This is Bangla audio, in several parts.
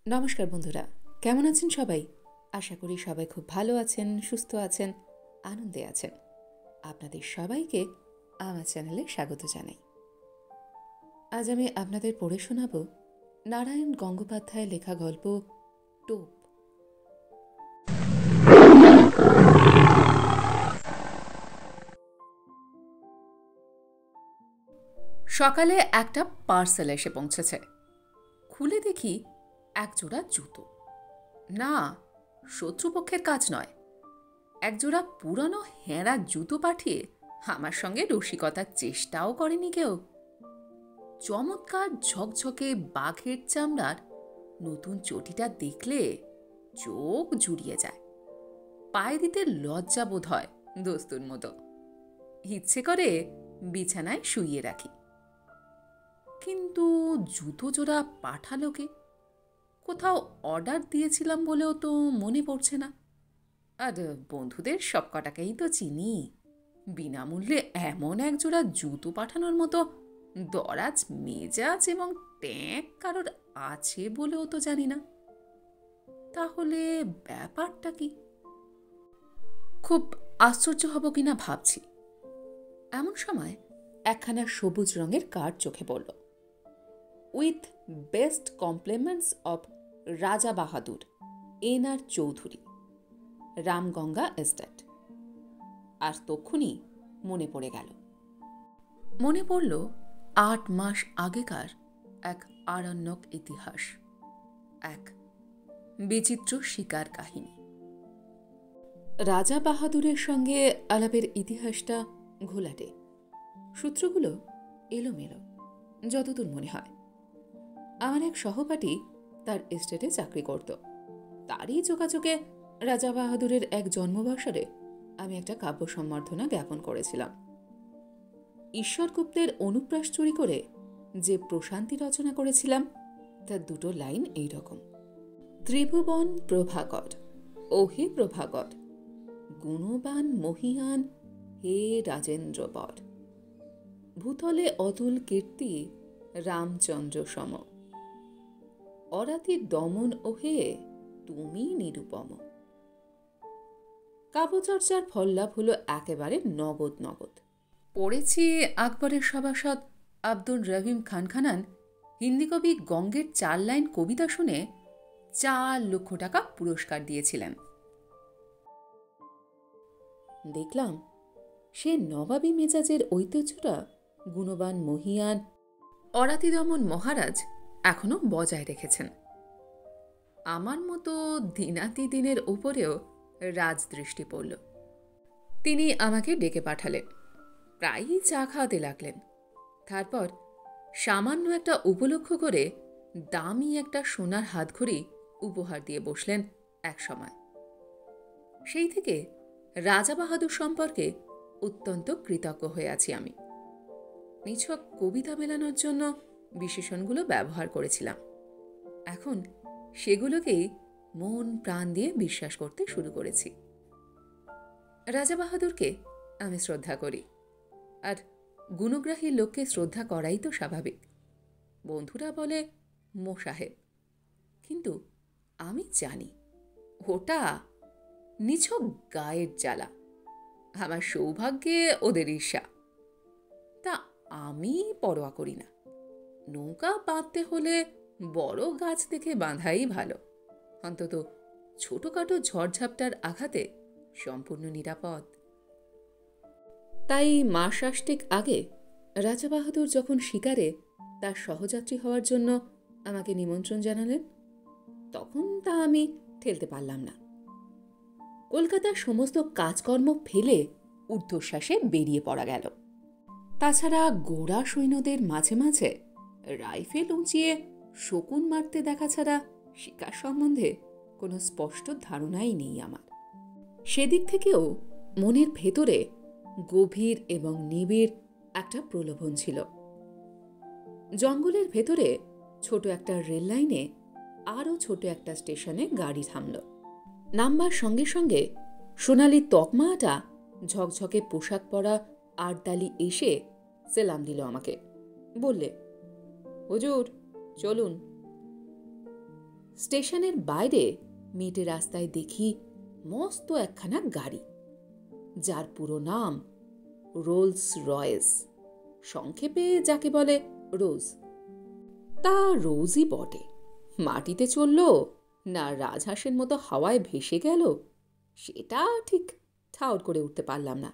নমস্কার বন্ধুরা, কেমন আছেন সবাই? আশা করি সবাই খুব ভালো আছেন, সুস্থ আছেন, আনন্দে আছেন। আপনাদের সবাইকে আমার চ্যানেলে স্বাগত জানাই। আজ আমি আপনাদের পড়ে শোনাব নারায়ণ গঙ্গোপাধ্যায়ের লেখা গল্প টোপ। সকালে একটা পার্সেল এসে পৌঁছেছে। খুলে দেখি একজোড়া জুতো। না, শত্রুপক্ষের কাজ নয়। একজোড়া পুরানো হেঁড়া জুতো পাঠিয়ে আমার সঙ্গে রসিকতার চেষ্টাও করেনি কেউ। চমৎকার ঝকঝকে বাঘের চামড়ার নতুন চটিটা দেখলে চোখ জুড়িয়ে যায়। পায়ে দিতে লজ্জা বোধ হয় দোস্তুর মতো। ইচ্ছে করে বিছানায় শুইয়ে রাখি। কিন্তু জুতো জোড়া পাঠালো কে? কোথাও অর্ডার দিয়েছিলাম বলেও তো মনে পড়ছে না। আর বন্ধুদের সব কটাকেই তো চিনি। বিনামূল্যে এমন একজোড়া জুতো পাঠানোর মতো দরাজ মেজাজ এবং ট্যাঁক কারোর আছে বলেও তো জানি না। তাহলে ব্যাপারটা কি? খুব আশ্চর্য হব কিনা ভাবছি। এমন সময় একখানা সবুজ রঙের কার্ড চোখে পড়ল। উইথ বেস্ট কমপ্লিমেন্টস অব রাজা বাহাদুর, এন.আর. চৌধুরী, রামগঙ্গা এস্টেট। আর তক্ষুনি মনে পড়ে গেল। মনে পড়ল ৮ মাস আগেকার এক আরণ্যক ইতিহাস, এক বিচিত্র শিকার কাহিনী। রাজা বাহাদুরের সঙ্গে আলাপের ইতিহাসটা ঘোলাটে, সূত্রগুলো এলোমেলো যতদূর মনে হয়। আমার এক সহপাঠী তার এস্টেটে চাকরি করত। তারই যোগাযোগে রাজা বাহাদুরের এক জন্মবর্ষরে আমি একটা কাব্য সম্বর্ধনা জ্ঞাপন করেছিলাম। ঈশ্বরগুপ্তের অনুপ্রাস চুরি করে যে প্রশান্তি রচনা করেছিলাম তার দুটো লাইন এইরকম: ত্রিভুবন প্রভাকর, ওহে প্রভাকর, গুণবান মহিয়ান হে রাজেন্দ্র বর, ভূতলে অতুল কীর্তি রামচন্দ্র সম, অরাতির দমন ওহে তুমি নিরুপম। কাব্যচর্চার ফললাভ হলো একেবারে নগদ নগদ। পড়েছি আকবরের সভাসদ আব্দুর রহিম খান খানান হিন্দি কবি গঙ্গের ৪ লাইন কবিতা শুনে ৪ লক্ষ টাকা পুরস্কার দিয়েছিলেন। দেখলাম সে নবাবী মেজাজের ঐতিহ্যটা গুণবান মহিয়ান অরাতিদমন মহারাজ এখনো বজায় রেখেছেন। আমার মতো দিনাতি দিনের উপরেও রাজদৃষ্টি পড়ল। তিনি আমাকে ডেকে পাঠালেন, প্রায়ই চা খাওয়াতে লাগলেন। তারপর সামান্য একটা উপলক্ষ করে দামি একটা সোনার হাতঘড়ি উপহার দিয়ে বসলেন এক সময়। সেই থেকে রাজা বাহাদুর সম্পর্কে অত্যন্ত কৃতজ্ঞ হয়ে আছি আমি। নিছক কবিতা মেলানোর জন্য বিশেষণগুলো ব্যবহার করেছিলাম। এখন সেগুলোকেই মন প্রাণ দিয়ে বিশ্বাস করতে শুরু করেছি। রাজা বাহাদুরকে আমি শ্রদ্ধা করি, আর গুণগ্রাহী লোককে শ্রদ্ধা করাই তো স্বাভাবিক। বন্ধুরা বলে মোসাহেব, কিন্তু আমি জানি ওটা নিছক গায়ের জ্বালা। আমার সৌভাগ্যে ওদের ঈর্ষা। তা আমি পরোয়া করি না। নৌকা বাঁধতে হলে বড় গাছ দেখে বাঁধাই ভালো, অন্তত ছোটখাটো ঝড়ঝাপটার আঘাতে সম্পূর্ণ নিরাপদ। তাই মাস ৮ আগে রাজা বাহাদুর যখন শিকারে তার সহযাত্রী হওয়ার জন্য আমাকে নিমন্ত্রণ জানালেন, তখন তা আমি ঠেলতে পারলাম না। কলকাতার সমস্ত কাজকর্ম ফেলে ঊর্ধ্বশ্বাসে বেরিয়ে পড়া গেল। তাছাড়া গোড়া সৈন্যদের মাঝে মাঝে রাইফেল উঁচিয়ে শকুন মারতে দেখা ছাড়া শিকার সম্বন্ধে কোনো স্পষ্ট ধারণাই নেই আমার। সেদিক থেকেও মনের ভেতরে গভীর এবং নিবিড় একটা প্রলোভন ছিল। জঙ্গলের ভেতরে ছোট একটা রেল লাইনে আরও ছোট একটা স্টেশনে গাড়ি থামল। নামবার সঙ্গে সঙ্গে সোনালি তকমাটা ঝকঝকে পোশাক পরা আর্দালি এসে সেলাম দিল আমাকে। বললে, হুজুর চলুন। স্টেশনের বাইরে মেটে রাস্তায় দেখি মস্ত একখানা গাড়ি, যার পুরো নাম রোলস রয়েস, সংক্ষেপে যাকে বলে রোজ। তা রোজই বটে। মাটিতে চলল না রাজহাঁসের মতো হাওয়ায় ভেসে গেল সেটা ঠিক ঠাউর করে উঠতে পারলাম না।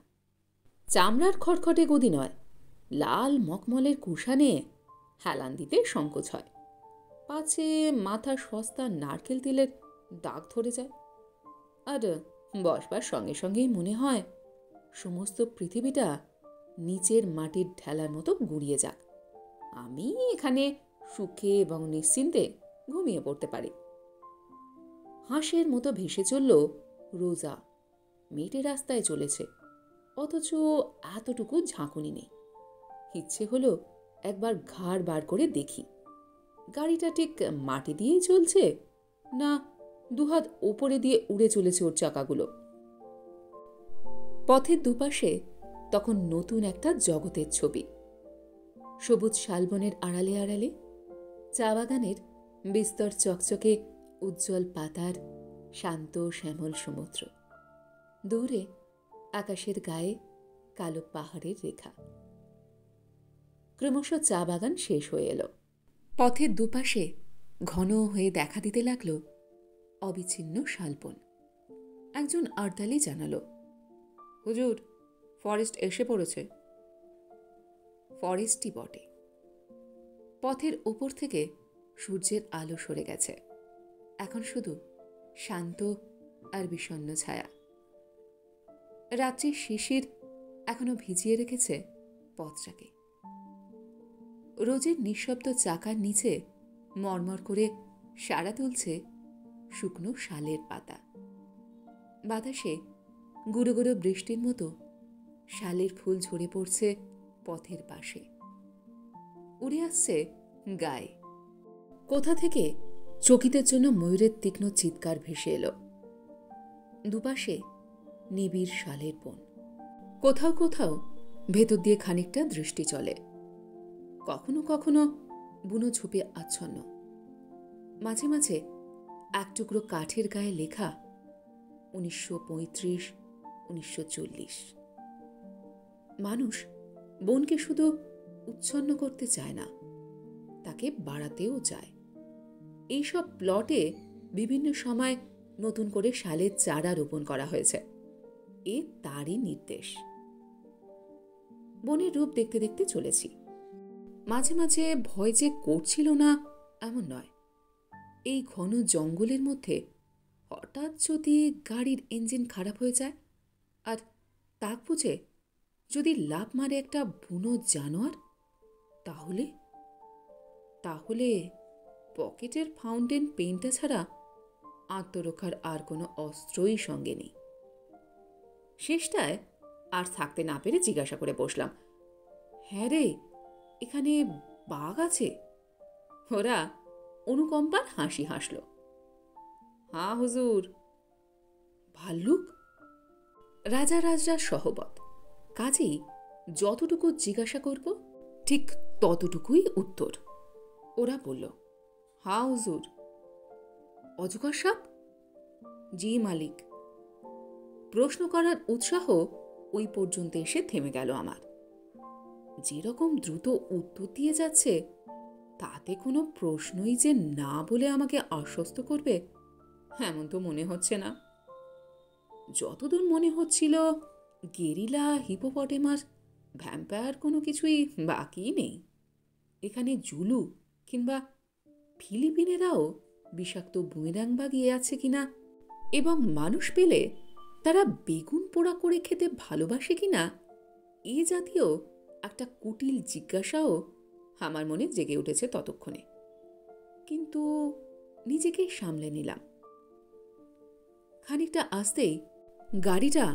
চামড়ার খটখটে গদি নয়, লাল মখমলের কুষাণে হেলান দিতে সংকোচ হয়, পাছে মাথার সস্তা নারকেল তেলের দাগ ধরে যায়। আর বসবার সঙ্গে সঙ্গেই মনে হয় সমস্ত পৃথিবীটা নিচের মাটির ঢেলার মতো গুঁড়িয়ে যাক, আমি এখানে সুখে এবং নিশ্চিন্তে ঘুমিয়ে পড়তে পারি। হাঁসের মতো ভেসে চলল রোজা, মেটে রাস্তায় চলেছে, অথচ এতটুকু ঝাঁকুনি নেই। ইচ্ছে হলো একবার ঘাড় বার করে দেখি গাড়িটা ঠিক মাটি দিয়েই চলছে না দুহাত ওপরে দিয়ে উড়ে চলেছে ওর চাকাগুলো। পথের দুপাশে তখন নতুন একটা জগতের ছবি। সবুজ শালবনের আড়ালে আড়ালে চা বাগানের বিস্তর চকচকে উজ্জ্বল পাতার শান্ত শ্যামল সমুদ্র, দূরে আকাশের গায়ে কালো পাহাড়ের রেখা। ক্রমশ চা বাগান শেষ হয়ে এলো। পথের দুপাশে ঘন হয়ে দেখা দিতে লাগলো অবিচ্ছিন্ন শালবন। একজন আর্দালি জানালো, হুজুর, ফরেস্ট এসে পড়েছে। ফরেস্টই বটে। পথের ওপর থেকে সূর্যের আলো সরে গেছে, এখন শুধু শান্ত আর বিষণ্ণ ছায়া। রাত্রির শিশির এখনো ভিজিয়ে রেখেছে পথটাকে। রোজের নিঃশব্দ চাকার নিচে মরমর করে সাড়া তুলছে শুকনো শালের পাতা। বাতাসে গুঁড়ো গুঁড়ো বৃষ্টির মতো শালের ফুল ঝরে পড়ছে পথের পাশে, উড়ে আসছে গায়ে। কোথা থেকে চকিতের জন্য ময়ূরের তীক্ষ্ণ চিৎকার ভেসে এলো। দুপাশে নিবিড় শালের বন, কোথাও কোথাও ভেতর দিয়ে খানিকটা দৃষ্টি চলে, কখনো কখনো বুনো ঝোপে আচ্ছন্ন। মাঝে মাঝে এক টুকরো কাঠের গায়ে লেখা 1935, 1940। মানুষ বনকে শুধু উচ্ছন্ন করতে চায় না, তাকে বাড়াতেও চায়। এইসব প্লটে বিভিন্ন সময় নতুন করে শালের চারা রোপণ করা হয়েছে, এ তারই নির্দেশ। বনের রূপ দেখতে দেখতে চলেছি। মাঝে মাঝে ভয় যে করছিল না এমন নয়। এই ঘন জঙ্গলের মধ্যে হঠাৎ যদি গাড়ির ইঞ্জিন খারাপ হয়ে যায় আর তাক বুঝে যদি লাফ মারে একটা বুনো জানোয়ার, তাহলে তাহলে পকেটের ফাউন্টেন পেনটা ছাড়া আত্মরক্ষার আর কোনো অস্ত্রই সঙ্গে নেই। শেষটায় আর থাকতে না পেরে জিজ্ঞাসা করে বসলাম, হ্যাঁ রে, এখানে বাঘ আছে? ওরা অনুকম্পার হাসি হাসল। হ্যাঁ হুজুর। ভাল্লুক? রাজা রাজরা সহবত, কাজেই যতটুকু জিজ্ঞাসা করব ঠিক ততটুকুই উত্তর। ওরা বলল, হ্যাঁ হুজুর। অজগর সাপ? জি মালিক। প্রশ্ন করার উৎসাহ ওই পর্যন্ত এসে থেমে গেল আমার। যেরকম দ্রুত উত্তর দিয়ে যাচ্ছে তাতে কোনো প্রশ্নই যে না বলে আমাকে আশ্বস্ত করবে এমন তো মনে হচ্ছে না। যতদূর মনে হচ্ছিল গেরিলা, হিপোপটেমাস, ভ্যাম্পায়ার কোনো কিছুই বাকি নেই। এখানে জুলু কিংবা ফিলিপিনেরাও বিষাক্ত বুমেরাং বাগিয়ে আছে কিনা এবং মানুষ পেলে তারা বেগুন পোড়া করে খেতে ভালোবাসে কিনা এ জাতীয় একটা কুটিল জিজ্ঞাসাও আমার মনে জেগে উঠেছে ততক্ষণে। কিন্তু নিজেকেই সামলে নিলাম। খানিকটা আসতেই গাড়িটা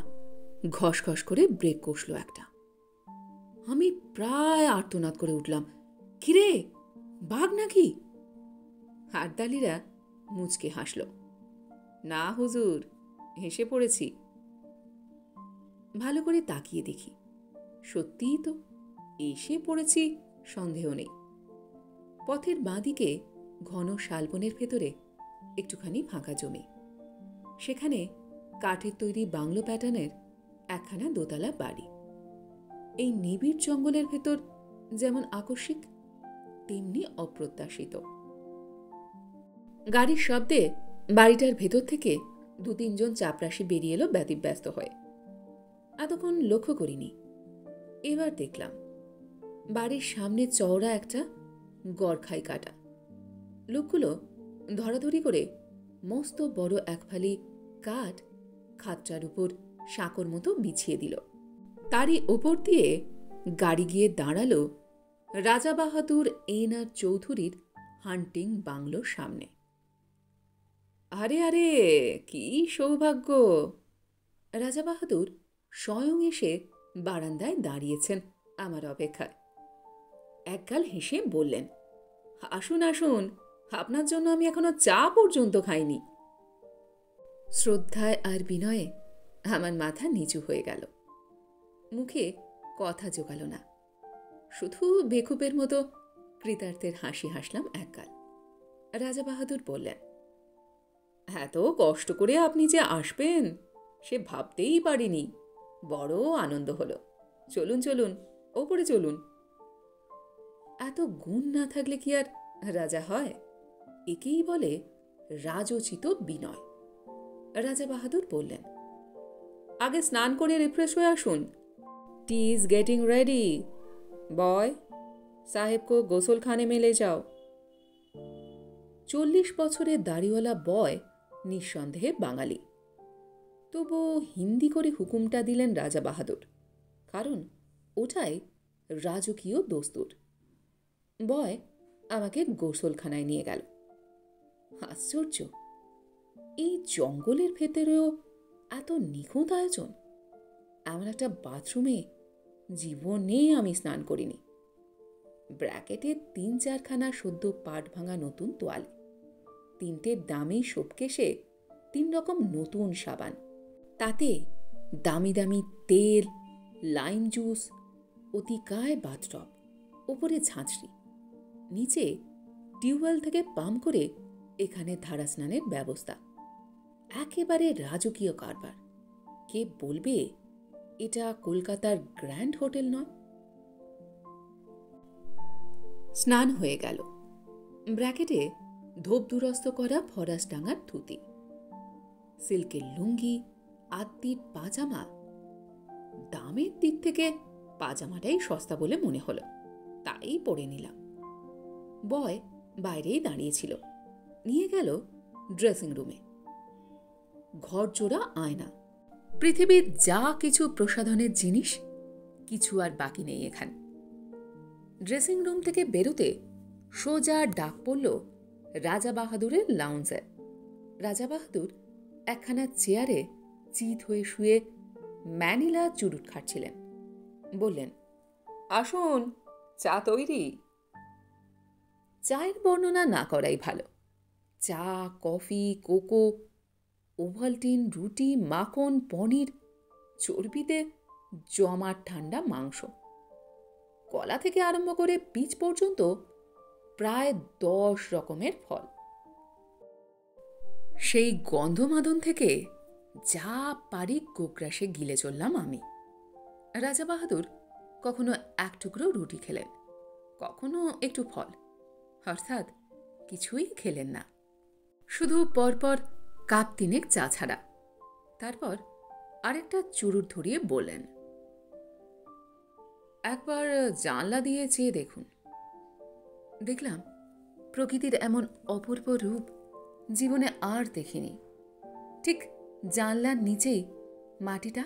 ঘসঘস করে ব্রেক কষল একটা। আমি প্রায় আর্তনাদ করে উঠলাম, কিরে, বাঘ নাকি? হাটদালিরা মুচকে হাসল। না হুজুর, হেসে পড়েছি। ভালো করে তাকিয়ে দেখি, সত্যিই তো এসে পড়েছি, সন্দেহ নেই। পথের বাঁদিকে ঘন শালবনের ভেতরে একটুখানি ফাঁকা জমি। সেখানে কাঠের তৈরি বাংলো প্যাটার্নের একখানা দোতলা বাড়ি। এই নিবিড় জঙ্গলের ভেতর যেমন আকস্মিক, তেমনি অপ্রত্যাশিত। গাড়ির শব্দে বাড়িটার ভেতর থেকে 2-3 জন চাপরাশি বেরিয়ে এলো ব্যতিব্যস্ত হয়ে। এতক্ষণ লক্ষ্য করিনি, এবার দেখলাম বাড়ির সামনে চওড়া একটা গড়খাই কাটা। লোকগুলো ধরাধরি করে মস্ত বড় এক ফালি কাঠ খাটটার উপর সাঁকোর মতো বিছিয়ে দিল। তারই ওপর দিয়ে গাড়ি গিয়ে দাঁড়ালো রাজা বাহাদুর এন.আর. চৌধুরীর হান্টিং বাংলোর সামনে। আরে আরে, কি সৌভাগ্য! রাজা বাহাদুর স্বয়ং এসে বারান্দায় দাঁড়িয়েছেন আমার অপেক্ষায়। একগাল হেসে বললেন, আসুন আসুন, আপনার জন্য আমি এখনো চা পর্যন্ত খাইনি। শ্রদ্ধায় আর বিনয়ে আমার মাথা নিচু হয়ে গেল। মুখে কথা জোগাল না, শুধু বেকুবের মতো কৃতার্থের হাসি হাসলাম একগাল। রাজা বাহাদুর বললেন, এত কষ্ট করে আপনি যে আসবেন সে ভাবতেই পারিনি। বড় আনন্দ হলো। চলুন চলুন, ওপরে চলুন। এত গুণ না থাকলে কি আর রাজা হয়? একেই বলে রাজোচিত বিনয়। রাজা বাহাদুর বললেন, আগে স্নান করে রিফ্রেশ হয়ে আসুন। টি ইজ গেটিং রেডি। বয়, সাহেব কো গোসল খানে में ले जाओ। 40 বছরের দাড়িওয়ালা বয় নিঃসন্দেহে বাঙালি। তবু হিন্দি করে হুকুমটা দিলেন রাজা বাহাদুর, কারণ ওটাই রাজকীয় দস্তুর। বয় আমাকে গোসলখানায় নিয়ে গেল। আশ্চর্য, এই জঙ্গলের ভেতরেও এত নিখুঁত আয়োজন। এমন একটা বাথরুমে জীবনে আমি স্নান করিনি। ব্র্যাকেটে 3-4খানা সদ্য পাট ভাঙা নতুন তোয়ালে, 3টে দামি শোপকেশে 3 রকম নতুন সাবান, তাতে দামি দামি তেল, লাইম জুস, অতিকায় বাথটব, ওপরে ঝাঁঝরি, নিচে টিউবওয়েল থেকে পাম্প করে এখানে ধারা স্নানের ব্যবস্থা। একেবারে রাজকীয় কারবার। কে বলবে এটা কলকাতার গ্র্যান্ড হোটেল নয়? স্নান হয়ে গেল। ব্র্যাকেটে ধোপ দুরস্ত করা ফরাসডাঙ্গার ধুতি, সিল্কের লুঙ্গি, আত্মির পাজামা। দামের দিক থেকে পাজামাটাই সস্তা বলে মনে হলো, তাই পরে নিলাম। বয় বাইরেই দাঁড়িয়েছিল, নিয়ে গেল ড্রেসিং রুমে। ঘরজোড়া আয়না, পৃথিবীর যা কিছু প্রসাধনের জিনিস কিছু আর বাকি নেই এখানে। ড্রেসিং রুম থেকে বেরোতে সোজা ডাক পড়ল রাজা বাহাদুরের লাউঞ্জে। রাজা বাহাদুর একখানা চেয়ারে চিত হয়ে শুয়ে ম্যানিলা চুরুট খাচ্ছিলেন। বললেন, আসুন, চা তৈরি। চায়ের বর্ণনা না করাই ভালো। চা, কফি, কোকো, ওভালটিন, রুটি, মাখন, পনির, চর্বিতে জমাট ঠান্ডা মাংস, কলা থেকে আরম্ভ করে পিচ পর্যন্ত প্রায় 10 রকমের ফল। সেই গন্ধমাদন থেকে যা পারি গোগ্রাসে গিলে চললাম আমি। রাজা বাহাদুর কখনো এক টুকরো রুটি খেলেন, কখনো একটু ফল, অর্থাৎ কিছুই খেলেন না, শুধু পরপর কাপ 3 চা ছাড়া। তারপর আরেকটা চুরুট ধরিয়ে বললেন, একবার জানলা দিয়ে চেয়ে দেখুন। দেখলাম প্রকৃতির এমন অপূর্ব রূপ জীবনে আর দেখিনি। ঠিক জানলার নিচেই মাটিটা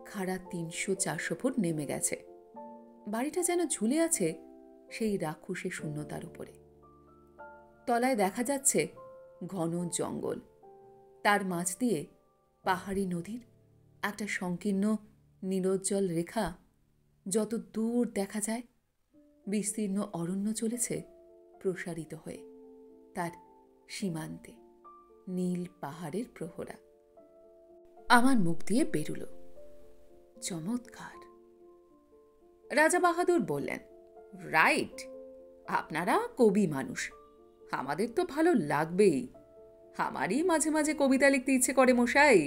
খাড়া 300-400 ফুট নেমে গেছে। বাড়িটা যেন ঝুলে আছে সেই রাক্ষসে শূন্যতার উপরে। তলায় দেখা যাচ্ছে ঘন জঙ্গল, তার মাঝ দিয়ে পাহাড়ি নদীর একটা সংকীর্ণ নীলোজ্জ্বল রেখা যত দূর দেখা যায়, বিস্তীর্ণ অরণ্য চলেছে প্রসারিত হয়ে। তার সীমান্তে নীল পাহাড়ের প্রহরা। আমার মুখ দিয়ে বেরুল, চমৎকার। রাজা বাহাদুর বললেন, রাইট, আপনারা কবি মানুষ, আমাদের তো ভালো লাগবেই। আমারই মাঝে মাঝে কবিতা লিখতে ইচ্ছে করে মশাই,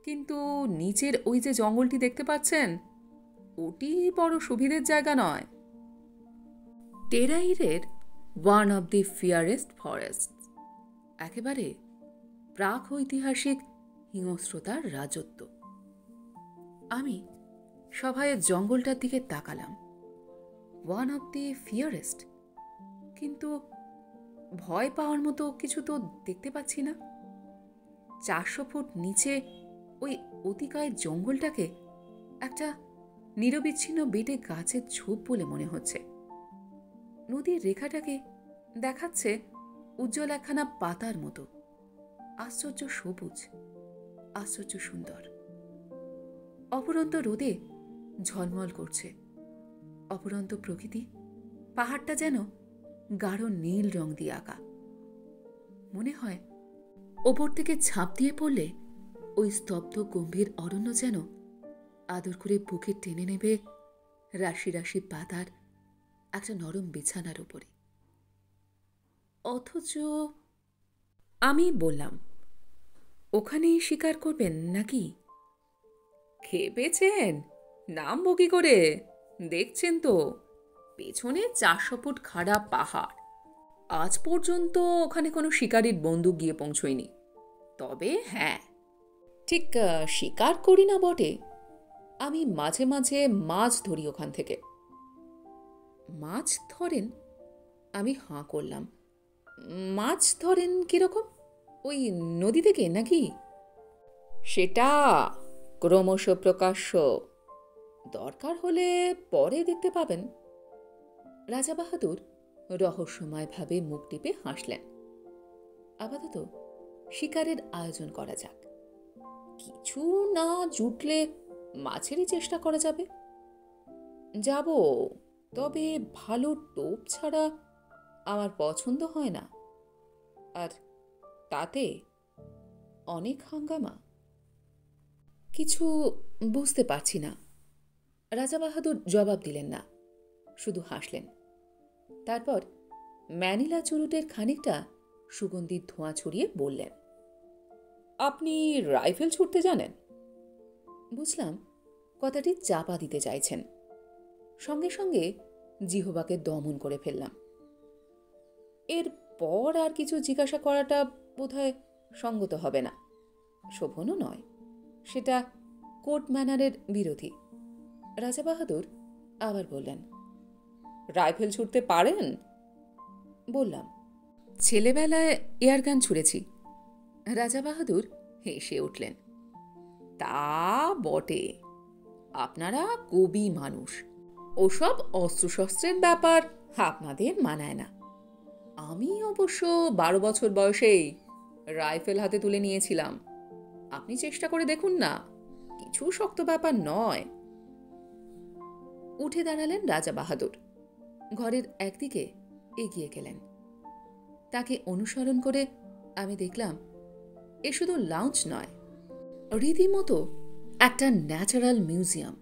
কিন্তু নিচের ওই যে জঙ্গলটি দেখতে পাচ্ছেন, ওটি বড় সুবিধের জায়গা নয়। টেরাইরের one of the fiercest forest, একেবারে প্রাক ঐতিহাসিক হিংস্রতার রাজত্ব। আমি সভায় জঙ্গলটার দিকে তাকালাম। ওয়ান অব দি ফিয়ারেস্ট, কিন্তু ভয় পাওয়ার মতো কিছু তো দেখতে পাচ্ছি না। 400 ফুট নিচে ওই অতিকায় জঙ্গলটাকে একটা নিরবিচ্ছিন্ন বেটে গাছের ঝোপ বলে মনে হচ্ছে। নদীর রেখাটাকে দেখাচ্ছে উজ্জ্বল একখানা পাতার মতো, আশ্চর্য সবুজ, আশ্চর্য সুন্দর। অপরন্ত রোদে ঝলমল করছে। অপরন্ত প্রকৃতি, পাহাড়টা যেন গাঢ় নীল রং দিয়ে আঁকা। মনে হয় ওপর থেকে ঝাঁপ দিয়ে পড়লে ওই স্তব্ধ গম্ভীর অরণ্য যেন আদর করে বুকে টেনে নেবে রাশি রাশি পাতার একটা নরম বিছানার উপরে। অথচ আমি বললাম, ওখানেই শিকার করবেন নাকি? খেয়ে পেয়েছেন? নামবো কি করে? দেখছেন তো পেছনে 400 ফুট খাড়া পাহাড়। আজ পর্যন্ত ওখানে কোনো শিকারীর বন্দুক গিয়ে পৌঁছয়নি। তবে হ্যাঁ, ঠিক শিকার করি না বটে, আমি মাঝে মাঝে মাছ ধরি ওখান থেকে। মাছ ধরেন? আমি হাঁ করলাম। মাছ ধরেন কিরকম? ওই নদী থেকে নাকি? সেটা ক্রমশ প্রকাশ্য, দরকার হলে পরে দেখতে পাবেন। রাজা বাহাদুর রহস্যময়ভাবে মুখ টিপে হাসলেন। আপাতত শিকারের আয়োজন করা যাক। কিছু না জুটলে মাছেরই চেষ্টা করা যাবে। যাব, তবে ভালো টোপ ছাড়া আমার পছন্দ হয় না, আর তাতে অনেক হাঙ্গামা। কিছু বুঝতে পারছি না। রাজা বাহাদুর জবাব দিলেন না, শুধু হাসলেন। তারপর ম্যানিলা চুরুটের খানিকটা সুগন্ধির ধোঁয়া ছড়িয়ে বললেন, আপনি রাইফেল ছুটতে জানেন? বুঝলাম কথাটি চাপা দিতে চাইছেন। সঙ্গে সঙ্গে জিহ্বাকে দমন করে ফেললাম। এর পর আর কিছু জিজ্ঞাসা করাটা বোধহয় সঙ্গত হবে না, শোভনও নয়। সেটা কোর্ট ম্যানারের বিরোধী। রাজা বাহাদুর আবার বললেন, রাইফেল ছুটতে পারেন? বললাম, ছেলেবেলায় এয়ারগান ছুঁড়েছি। রাজা বাহাদুর হেসে উঠলেন, তা বটে, আপনারা কবি মানুষ, ওসব অস্ত্রশস্ত্রের ব্যাপার আপনাদের মানায় না। আমি অবশ্য 12 বছর বয়সেই রাইফেল হাতে তুলে নিয়েছিলাম। আপনি চেষ্টা করে দেখুন না, কিছু শক্ত ব্যাপার নয়। উঠে দাঁড়ালেন রাজা বাহাদুর, ঘরের একদিকে এগিয়ে গেলেন। তাকে অনুসরণ করে আমি দেখলাম এ শুধু লাউঞ্জ নয়, রীতিমতো একটা ন্যাচারাল মিউজিয়াম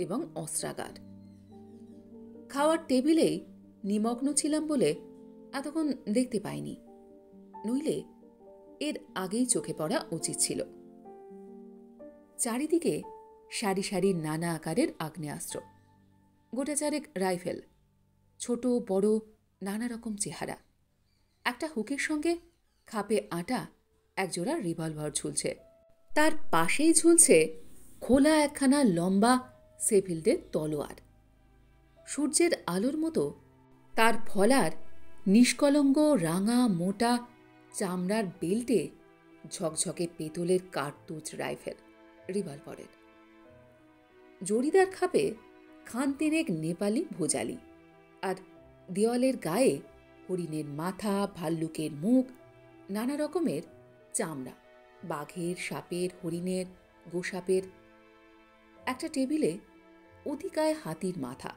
এবং অস্ত্রাগার। খাওয়ার টেবিলেই নিমগ্ন ছিলাম বলে এতক্ষণ দেখতে পাইনি, নইলে এর আগেই চোখে পড়া উচিত ছিল। চারিদিকে সারি সারি নানা আকারের আগ্নেয়াস্ত্র, গোটা চারেক রাইফেল, ছোট বড় নানা রকম চেহারা। একটা হুকের সঙ্গে খাপে আটা একজোড়া রিভলভার ঝুলছে। তার পাশেই ঝুলছে খোলা একখানা লম্বা সেফিল্ডের তলোয়ার। সূর্যের আলোর মতো তার ফলার নিষ্কলঙ্গ রাঙা মোটা চামড়ার বেল্টে ঝকঝকে পেতলের কার্তুজ রাইফেল রিভলভারের। জরিদার খাপে খান তিনেক নেপালি ভোজালি, আর দেওয়ালের গায়ে হরিণের মাথা, ভাল্লুকের মুখ, নানা রকমের চামড়া, বাঘের, সাপের, হরিণের, গোসাপের। একটা টেবিলে অতিকায় হাতির মাথা,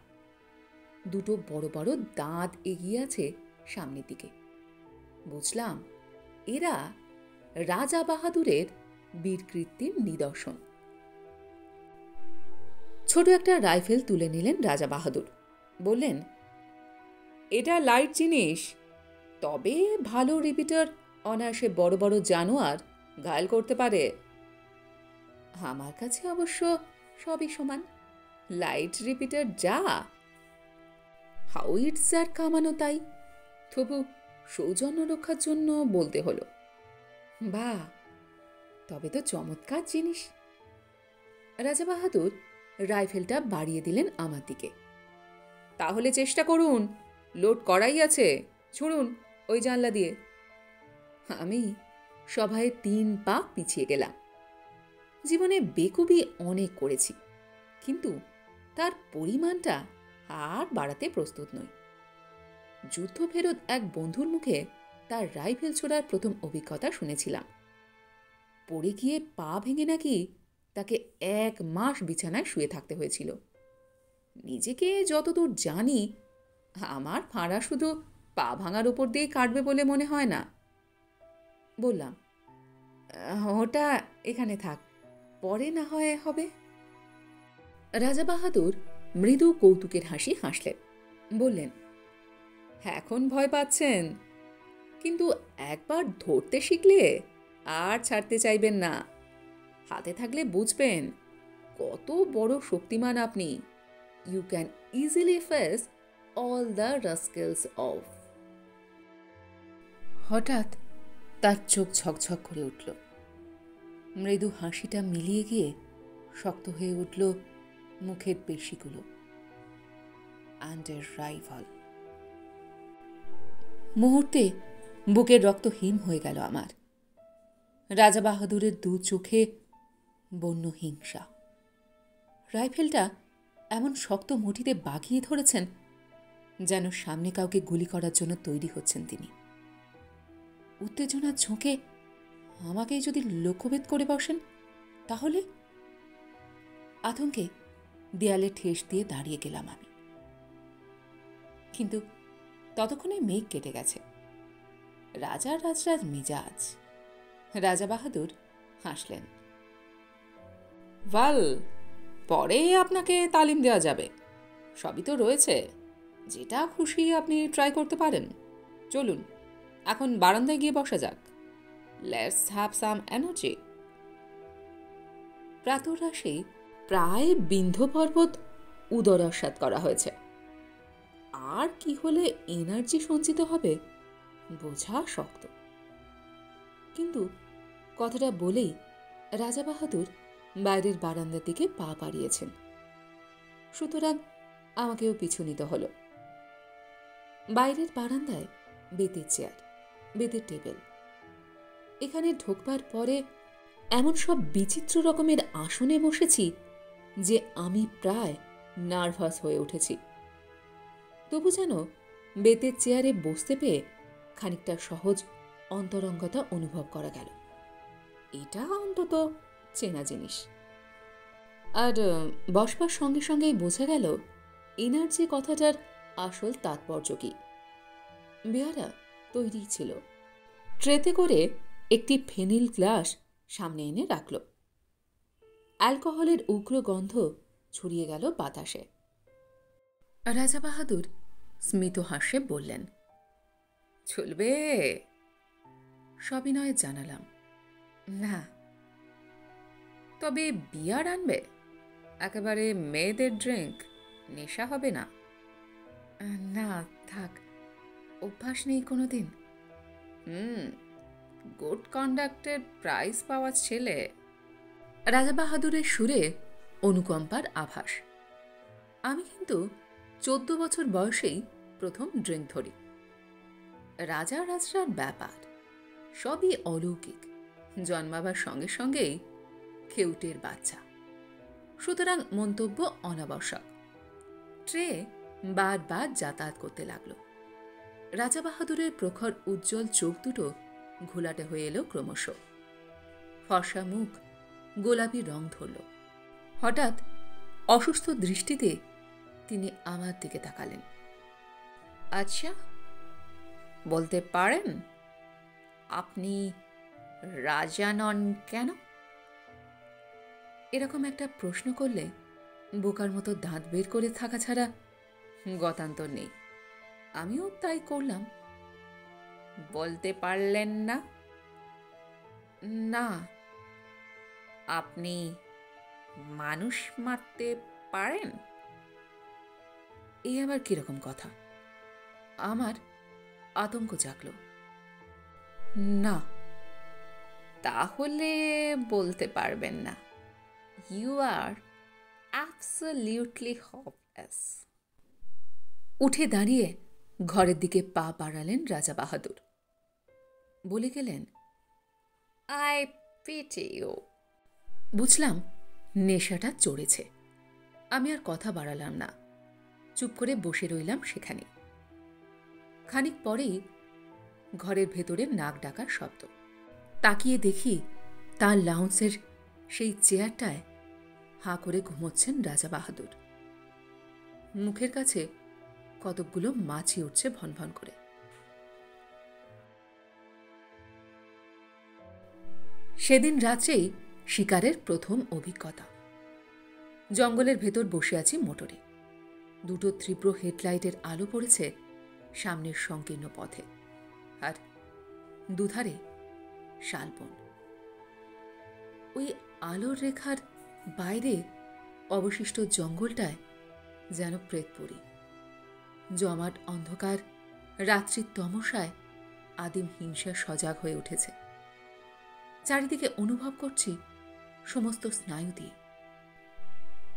দুটো বড় বড় দাঁত এগিয়ে আছে সামনের দিকে। বুঝলাম এরা রাজা বাহাদুরের বীরকৃত্যের নিদর্শন। ছোট একটা রাইফেল তুলে নিলেন রাজা বাহাদুর, বললেন, এটা লাইট জিনিস, তবে ভালো রিপিটার অনায়াসে বড় বড় জানোয়ার ঘায়েল করতে পারে। আমার কাছে অবশ্য সবই সমান। লাইট রিপিটার যা, হাউইটজার কামানো তাই। তবু সৌজন্য রক্ষার জন্য বলতে হলো। বাহ, তবে তো চমৎকার জিনিস। রাজা বাহাদুর রাইফেলটা বাড়িয়ে দিলেন আমার দিকে। তাহলে চেষ্টা করুন, লোড করাই আছে, ছুড়ুন ওই জানলা দিয়ে। আমি সভায় 3 পা পিছিয়ে গেলাম। জীবনে বেকুবি অনেক করেছি, কিন্তু তার পরিমাণটা আর বাড়াতে প্রস্তুত নই। যুদ্ধ ফেরত এক বন্ধুর মুখে তার রাইফেল ছোড়ার প্রথম অভিজ্ঞতা শুনেছিলাম। পড়ে গিয়ে পা ভেঙে নাকি তাকে 1 মাস বিছানায় শুয়ে থাকতে হয়েছিল। নিজেকে যতদূর জানি, আমার ফাঁড়া শুধু পা ভাঙার উপর দিয়ে কাটবে বলে মনে হয় না। বললাম, ওটা এখানে থাক, পরে না হয় হবে। রাজা বাহাদুর মৃদু কৌতুকের হাসি হাসলেন। বললেন, এখন ভয় পাচ্ছেন, কিন্তু একবার ধরতে শিখলে আর ছাড়তে চাইবেন না। হাতে থাকলে বুঝবেন কত বড় শক্তিমান আপনি। You can easily face all the rascals of. হঠাৎ তার চোখ ঝকঝক করে উঠল। মৃদু হাসিটা মিলিয়ে গিয়ে শক্ত হয়ে উঠল মুখের পেশিগুলো। And a rival. মুহূর্তে বুকের রক্ত হিম হয়ে গেল আমার। রাজা বাহাদুরের 2 চোখে বন্য হিংসা। রাইফেলটা এমন শক্ত মুঠিতে বাগিয়ে ধরেছেন যেন সামনে কাউকে গুলি করার জন্য তৈরি হচ্ছেন তিনি। উত্তেজনার ঝোঁকে আমাকেই যদি লক্ষ্যভেদ করে বসেন, তাহলে? আতঙ্কে দেয়ালে ঠেস দিয়ে দাঁড়িয়ে গেলাম আমি। কিন্তু ততক্ষণে মেঘ কেটে গেছে। রাজার রাজরাজ মেজাজ। রাজা বাহাদুর হাসলেন। ওয়েল, পরে আপনাকে তালিম দেওয়া যাবে, সবই তো রয়েছে। যেটা খুশি আপনি ট্রাই করতে পারেন। চলুন, এখন বারান্দায় গিয়ে বসা যাক। Let's have some energy. প্রাতরাশে প্রায় বিন্ধ্য পর্বত উদরাস্বাদ করা হয়েছে। আর কি হলে এনার্জি সঞ্চিত হবে বোঝা শক্ত। কিন্তু কথাটা বলেই রাজা বাহাদুর বাইরের বারান্দার দিকে পা বাড়িয়েছেন। সুতরাং আমাকেও পিছু নিতে হলো। বাইরের বারান্দায় বেতের চেয়ার, বেতের টেবিল। এখানে ঢোকবার পরে এমন সব বিচিত্র রকমের আসনে বসেছি যে আমি প্রায় নার্ভাস হয়ে উঠেছি। তবু যেন বেতের চেয়ারে বসতে পেয়ে খানিকটা সহজ অন্তরঙ্গতা অনুভব করা গেল। এটা অন্তত চেনা জিনিস। আর বসবার সঙ্গে সঙ্গেই বোঝা গেল এনার্জি কথাটার আসল তাৎপর্য কি। বেয়ারা তৈরি ছিল। ট্রেতে করে একটি ফেনিল গ্লাস সামনে এনে রাখল। অ্যালকোহলের উগ্র গন্ধ ছড়িয়ে গেল বাতাসে। রাজা বাহাদুর স্মিত হাস্যে বললেন, চলবে? সবিনয়ে জানালাম, না। তবে বিয়ার আনবে? একেবারে মেয়েদের ড্রিঙ্ক, নেশা হবে না। না থাক, অভ্যাস নেই কোনোদিন। গুড কন্ডাক্টের প্রাইজ পাওয়া ছেলে। রাজা বাহাদুরের সুরে অনুকম্পার আভাস। আমি কিন্তু 14 বছর বয়সেই প্রথম ড্রিঙ্ক ধরি। রাজা রাজরার ব্যাপার সবই অলৌকিক। জন্মাবার সঙ্গে সঙ্গেই খেউটের বাচ্চা। সুতরাং মন্তব্য অনাবশ্যক। ট্রে বারবার যাতায়াত করতে লাগল। রাজা বাহাদুরের প্রখর উজ্জ্বল চোখ দুটো ঘোলাটে হয়ে এলো ক্রমশ। ফর্সা মুখ গোলাপি রং ধরল। হঠাৎ অসুস্থ দৃষ্টিতে তিনি আমার দিকে তাকালেন। আচ্ছা, বলতে পারেন আপনি রাজা নন কেন? এরকম একটা প্রশ্ন করলে বোকার মতো দাঁত বের করে থাকা ছাড়া গতান্তর নেই। আমিও তাই করলাম। বলতে পারলেন না? না। আপনি মানুষ মারতে পারেন? এই আবার কিরকম কথা? আমার আতঙ্ক জাগল। না। তাহলে বলতে পারবেন না। You are absolutely hopeless. উঠে দাঁড়িয়ে ঘরের দিকে পা বাড়ালেন রাজা বাহাদুর। বলে গেলেন, আই পিটি ইউ। বুঝলাম নেশাটা চড়েছে। আমি আর কথা বাড়ালাম না, চুপ করে বসে রইলাম সেখানে। খানিক পরেই ঘরের ভেতরে নাক ডাকার শব্দ। তাকিয়ে দেখি তার লাউন্সের সেই চেয়ারটায় হাঁ করে ঘুমোচ্ছেন রাজা বাহাদুর। মুখের কাছে কতকগুলো মাছি উঠছে ভনভন করে। সেদিন রাত্রেই শিকারের প্রথম অভিজ্ঞতা। জঙ্গলের ভেতর বসে আছি মোটরে। দুটো তীব্র হেডলাইটের আলো পড়েছে সামনের সংকীর্ণ পথে, আর দুধারে শালবন। ওই আলোর রেখার বাইরে অবশিষ্ট জঙ্গলটায় যেন প্রেতপুরী। জমাট অন্ধকার রাত্রির তমসায় আদিম হিংসা সজাগ হয়ে উঠেছে। চারিদিকে অনুভব করছি সমস্ত স্নায়ু দিয়ে।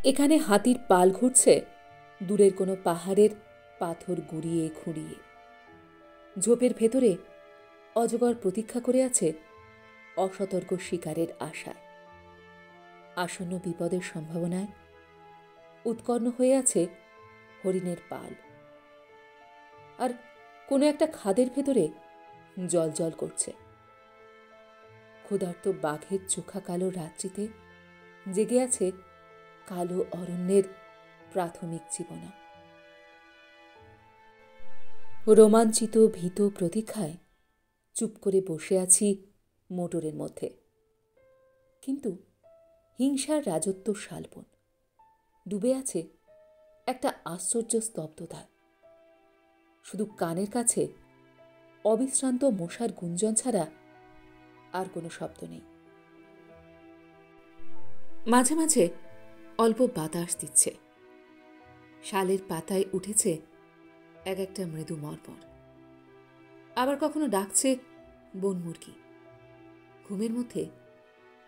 এখানে হাতির পাল ঘুরছে দূরের কোনো পাহাড়ের পাথর গুড়িয়ে খুঁড়িয়ে। ঝোপের ভেতরে অজগর প্রতীক্ষা করে আছে অসতর্ক শিকারের আশায়। আসন্ন বিপদের সম্ভাবনায় উৎকর্ণ হয়ে আছে হরিণের পাল। আর কোনো একটা খাদের ভেতরে জল জল করছে। ক্ষুধার্ত বাঘের চোখা কালো রাত্রিতে জেগে আছে কালো অরণ্যের প্রাথমিক জীবনা। রোমাঞ্চিত ভীত প্রতীক্ষায় চুপ করে বসে আছি মোটরের মধ্যে। কিন্তু হিংসার রাজত্ব শালবন ডুবে আছে একটা আশ্চর্য স্তব্ধতা। শুধু কানের কাছে অবিশ্রান্ত মশার গুঞ্জন ছাড়া আর কোনো শব্দ নেই। মাঝে মাঝে অল্প বাতাস দিচ্ছে। শালের পাতায় উঠেছে এক একটা মৃদু মরমর। আবার কখনো ডাকছে বন মুরগি। ঘুমের মধ্যে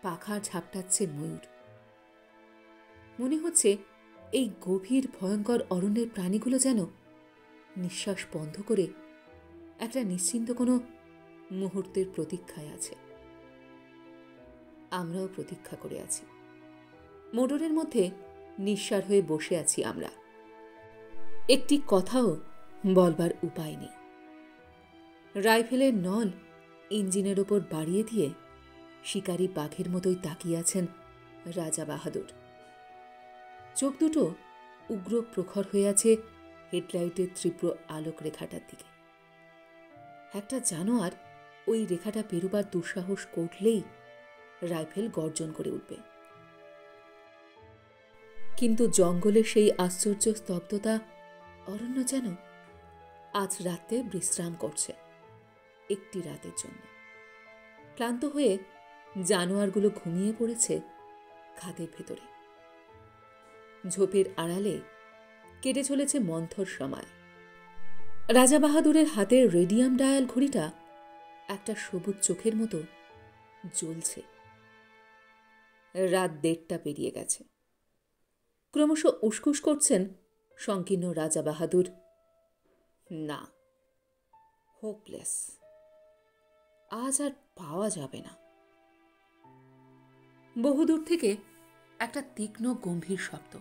পাখা ঝাপটাচ্ছে ময়ূর। মনে হচ্ছে এই গভীর ভয়ঙ্কর অরণ্যের প্রাণীগুলো যেন নিঃশ্বাস বন্ধ করে একটা নিশ্চিন্ত কোনো মুহূর্তের প্রতীক্ষায় আছে। আমরাও প্রতীক্ষা করে আছি। মোটরের মধ্যে নিঃসার হয়ে বসে আছি আমরা। একটি কথাও বলবার উপায় নেই। রাইফেলের নল ইঞ্জিনের ওপর বাড়িয়ে দিয়ে শিকারী বাঘের মতোই তাকিয়ে আছেন রাজা বাহাদুর। চোখ দুটো উগ্র প্রখর হয়ে আছে হেডলাইটের তীব্র আলোক রেখাটার দিকে। একটা জানোয়ার ওই রেখাটা পেরোবার দুঃসাহস করলেই রাইফেল গর্জন করে উঠবে। কিন্তু জঙ্গলের সেই আশ্চর্য স্তব্ধতা অরণ্য যেন আজ রাতে বিশ্রাম করছে একটি রাতের জন্য। ক্লান্ত হয়ে জানোয়ারগুলো ঘুমিয়ে পড়েছে খাদের ভেতরে। ঝোপের আড়ালে কেটে চলেছে মন্থর সময়। রাজা বাহাদুরের হাতের রেডিয়াম ডায়াল ঘড়িটা একটা সবুজ চোখের মতো জ্বলছে। রাত 1:30 পেরিয়ে গেছে। ক্রমশ উসকুস করছেন সংকীর্ণ রাজা বাহাদুর। না, হোপলেস, আজ আর পাওয়া যাবে না। বহুদূর থেকে একটা তীক্ষ্ণ গম্ভীর শব্দ।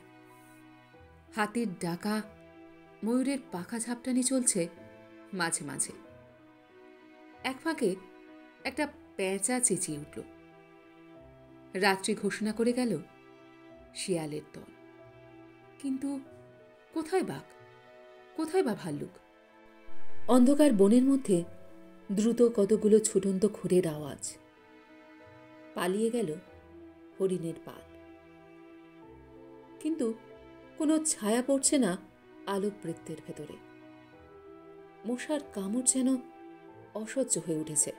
হাতির ডাকা, ময়ূরের পাখা ঝাপটানি চলছে মাঝে মাঝে। এক ফাঁকে একটা পেঁচা চেঁচিয়ে উঠল। রাত্রি ঘোষণা করে গেল শিয়ালের দল। কিন্তু কোথায় বাঘ, কোথায় বা ভাল্লুক? অন্ধকার বনের মধ্যে দ্রুত কতগুলো ছুটন্ত খুরের আওয়াজ। পালিয়ে গেল হরিণের পাল। কিন্তু কোনো ছায়া পড়ছে না আলোক বৃত্তের ভেতরে। মশার কামড় যেন অসহ্য হয়ে উঠেছে।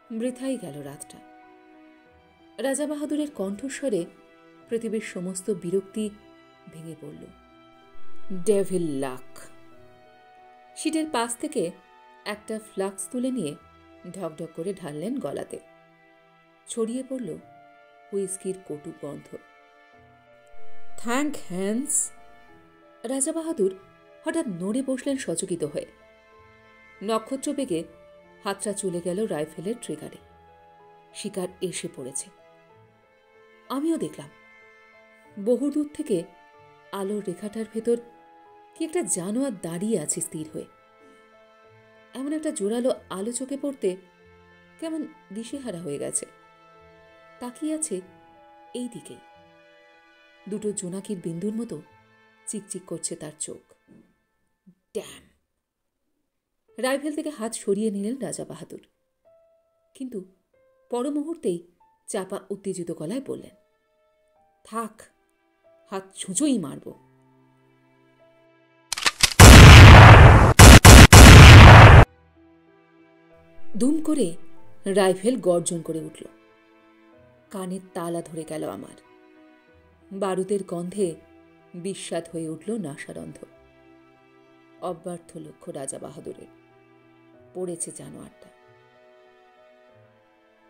বৃথাই গেল রাতটা। রাজা বাহাদুরের কণ্ঠস্বরে পৃথিবীর সমস্ত বিরক্তি ভেঙে পড়ল। ডেভিল লাক। সিটের পাশ থেকে একটা ফ্লাক্স তুলে নিয়ে ঢকঢক করে ঢাললেন গলাতে। ছড়িয়ে পড়ল হুইস্কির কটু গন্ধ। Thank Hans. রাজা বাহাদুর হঠাৎ নড়ে বসলেন সচকিত হয়ে। নক্ষত্র বেগে হাতটা চলে গেল রাইফেলের ট্রিগারে। শিকার এসে পড়েছে। আমিও দেখলাম বহুদূর থেকে আলোর রেখাটার ভেতর কি একটা জানোয়ার দাঁড়িয়ে আছে স্থির হয়ে। এমন একটা জোরালো আলো চোখে পড়তে কেমন দিশেহারা হয়ে গেছে। তাকিয়ে আছে এই দিকেই। দুটো জোনাকির বিন্দুর মতো চিকচিক করছে তার চোখ। ড্যাম! রাইফেল থেকে হাত সরিয়ে নিলেন রাজা বাহাদুর, কিন্তু পর মুহূর্তেই চাপা উত্তেজিত গলায় বললেন, থাক, হাত ছুঁচোই মারব। দুম করে রাইফেল গর্জন করে উঠল। কানের তালা ধরে গেল আমার। বারুদের গন্ধে বিস্বাদ হয়ে উঠল নাসারন্ধ। অব্যর্থ লক্ষ্য রাজা বাহাদুরের। পড়েছে জানোয়ারটা।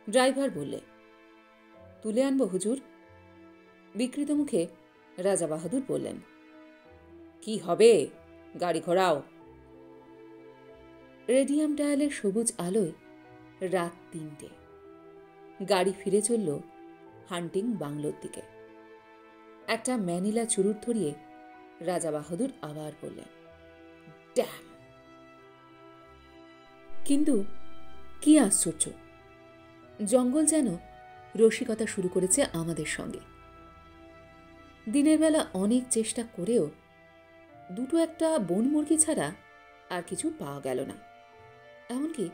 ড্রাইভার বললে, তুলে আনবো হুজুর? বিকৃত মুখে রাজা বাহাদুর বললেন, কি হবে, গাড়ি ঘোরাও। রেডিয়াম ডায়ালের সবুজ আলোয় রাত 3টে। গাড়ি ফিরে চলল হান্টিং বাংলোর দিকে। একটা ম্যানিলা চুরুট ধরিয়ে রাজা বাহাদুর আবার বললেন, ড্যাম! কিন্তু কি আশ্চর্য, জঙ্গল যেন রসিকতা শুরু করেছে আমাদের সঙ্গে। দিনের বেলা অনেক চেষ্টা করেও দুটো একটা বন মুরগি ছাড়া আর কিছু পাওয়া গেল না। এমনকি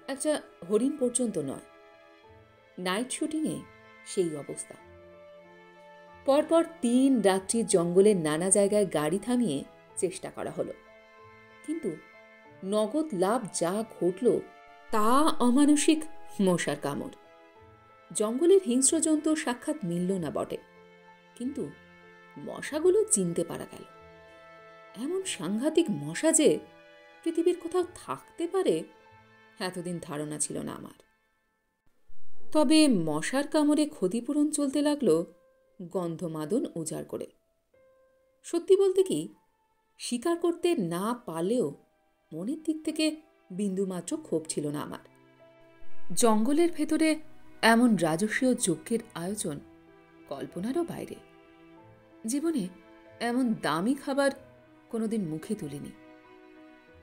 একটা হরিণ পর্যন্ত নয়। নাইট শুটিংয়ে সেই অবস্থা। পরপর 3 রাত্রি জঙ্গলের নানা জায়গায় গাড়ি থামিয়ে চেষ্টা করা হলো, কিন্তু নগদ লাভ যা ঘটল তা অমানুষিক মশার কামড়। জঙ্গলের হিংস্র জন্তুর সাক্ষাৎ মিলল না বটে, কিন্তু মশাগুলো চিনতে পারা গেল। এমন সাংঘাতিক মশা যে পৃথিবীর কোথাও থাকতে পারে এতদিন ধারণা ছিল না আমার। তবে মশার কামড়ে ক্ষতিপূরণ চলতে লাগলো গন্ধমাদন উজাড় করে। সত্যি বলতে কি, শিকার করতে না পারলেও মনের দিক থেকে বিন্দুমাত্র ক্ষোভ ছিল না আমার। জঙ্গলের ভেতরে এমন রাজকীয় যজ্ঞের আয়োজন কল্পনারও বাইরে। জীবনে এমন দামি খাবার কোনোদিন মুখে তুলিনি।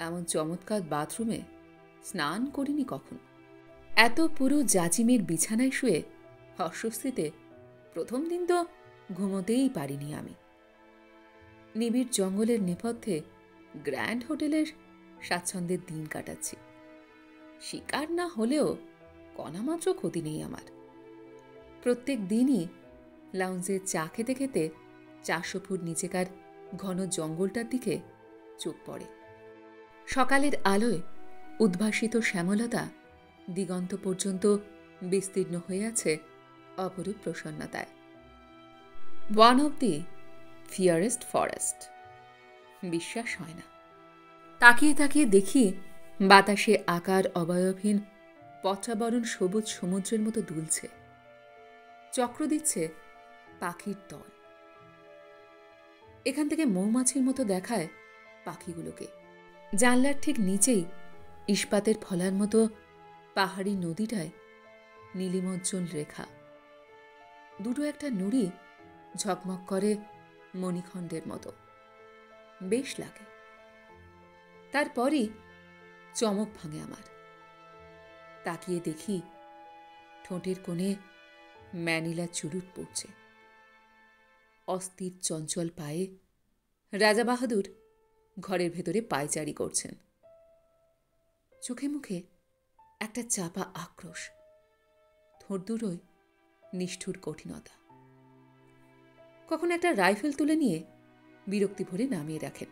এমন চমৎকার বাথরুমে স্নান করিনি কখন। এত পুরো জাজিমের বিছানায় শুয়ে অস্বস্তিতে প্রথম দিন তো ঘুমোতেই পারিনি আমি। নিবিড় জঙ্গলের নেপথ্যে গ্র্যান্ড হোটেলের স্বাচ্ছন্দ্যের দিন কাটাচ্ছি। শিকার না হলেও কণামাত্র ক্ষতি নেই আমার। প্রত্যেক দিনই লাউঞ্জে চা খেতে খেতে 400 ফুট নিচেকার ঘন জঙ্গলটার দিকে চোখ পড়ে। সকালের আলোয় উদ্ভাসিত শ্যামলতা দিগন্ত পর্যন্ত বিস্তীর্ণ হয়ে আছে অপরূপ প্রসন্নতায়। One of the fiercest forest. বিশ্বাস হয় না। তাকিয়ে তাকিয়ে দেখি বাতাসে আকার অবয়বহীন পত্রাবরণ সবুজ সমুদ্রের মতো দুলছে। চক্র দিচ্ছে পাখির দল। এখান থেকে মৌমাছির মতো দেখায় পাখিগুলোকে। জানলার ঠিক নিচেই ইস্পাতের ফলার মতো পাহাড়ি নদীটায় নীলিমজ্জ্বল রেখা। দুটো একটা নুড়ি ঝকমক করে মণিখণ্ডের মতো। বেশ লাগে। তারপরই চমক ভাঙে আমার। তাকিয়ে দেখি ঠোঁটের কোণে ম্যানিলা চুরুট পড়ছে। অস্থির চঞ্চল পায়ে রাজা বাহাদুর ঘরের ভেতরে পায়চারি করছেন। চোখে মুখে একটা চাপা আক্রোশ, ঠোঁট দুটোয় নিষ্ঠুর কঠিনতা। কখনো একটা রাইফেল তুলে নিয়ে বিরক্তি ভরে নামিয়ে রাখেন,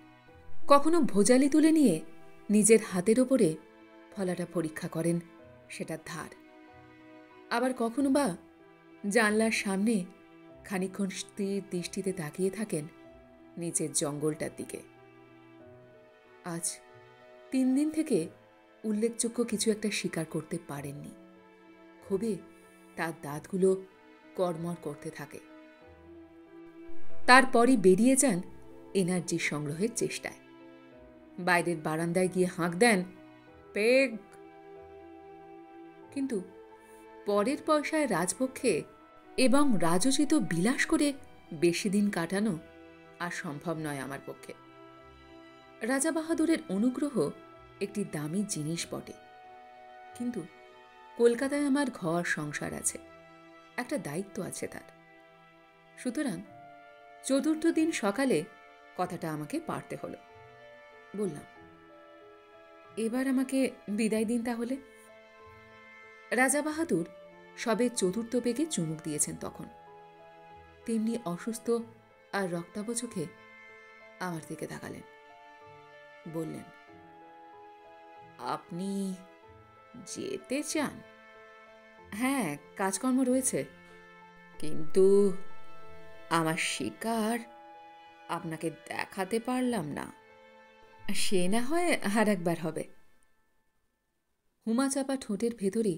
কখনো ভোজালি তুলে নিয়ে নিজের হাতের ওপরে ফলাটা পরীক্ষা করেন সেটার ধার। আবার কখনো বা জানলার সামনে খানিকক্ষণ স্থির দৃষ্টিতে তাকিয়ে থাকেন নিচের জঙ্গলটার দিকে। আজ 3 দিন থেকে উল্লেখযোগ্য কিছু একটা স্বীকার করতে পারেননি। ক্ষোভে তার দাঁতগুলো কড়মড় করতে থাকে। তারপরই বেরিয়ে যান এনার্জি সংগ্রহের চেষ্টায়। বাইরের বারান্দায় গিয়ে হাঁক দেন, পেগ। কিন্তু পরের পয়সায় রাজপক্ষে এবং রাজোচিত বিলাস করে বেশি দিন কাটানো আর সম্ভব নয় আমার পক্ষে। রাজা বাহাদুরের অনুগ্রহ একটি দামি জিনিস বটে, কিন্তু কলকাতায় আমার ঘর সংসার আছে, একটা দায়িত্ব আছে তার। সুতরাং চতুর্থ দিন সকালে কথাটা আমাকে পারতে হলো। বললাম, এবার আমাকে বিদায় দিন তাহলে। রাজা বাহাদুর সবে চতুর্থ বেগে চুমুক দিয়েছেন তখন। তেমনি অসুস্থ আর রক্তাভ চোখে আমার দিকে তাকালেন। বললেন, আপনি যেতে চান? হ্যাঁ, কাজকর্ম রয়েছে, কিন্তু আমার শিকার আপনাকে দেখাতে পারলাম না। সে না হয় আর একবার হবে। হুমাচাপা ঠোঁটের ভেতরই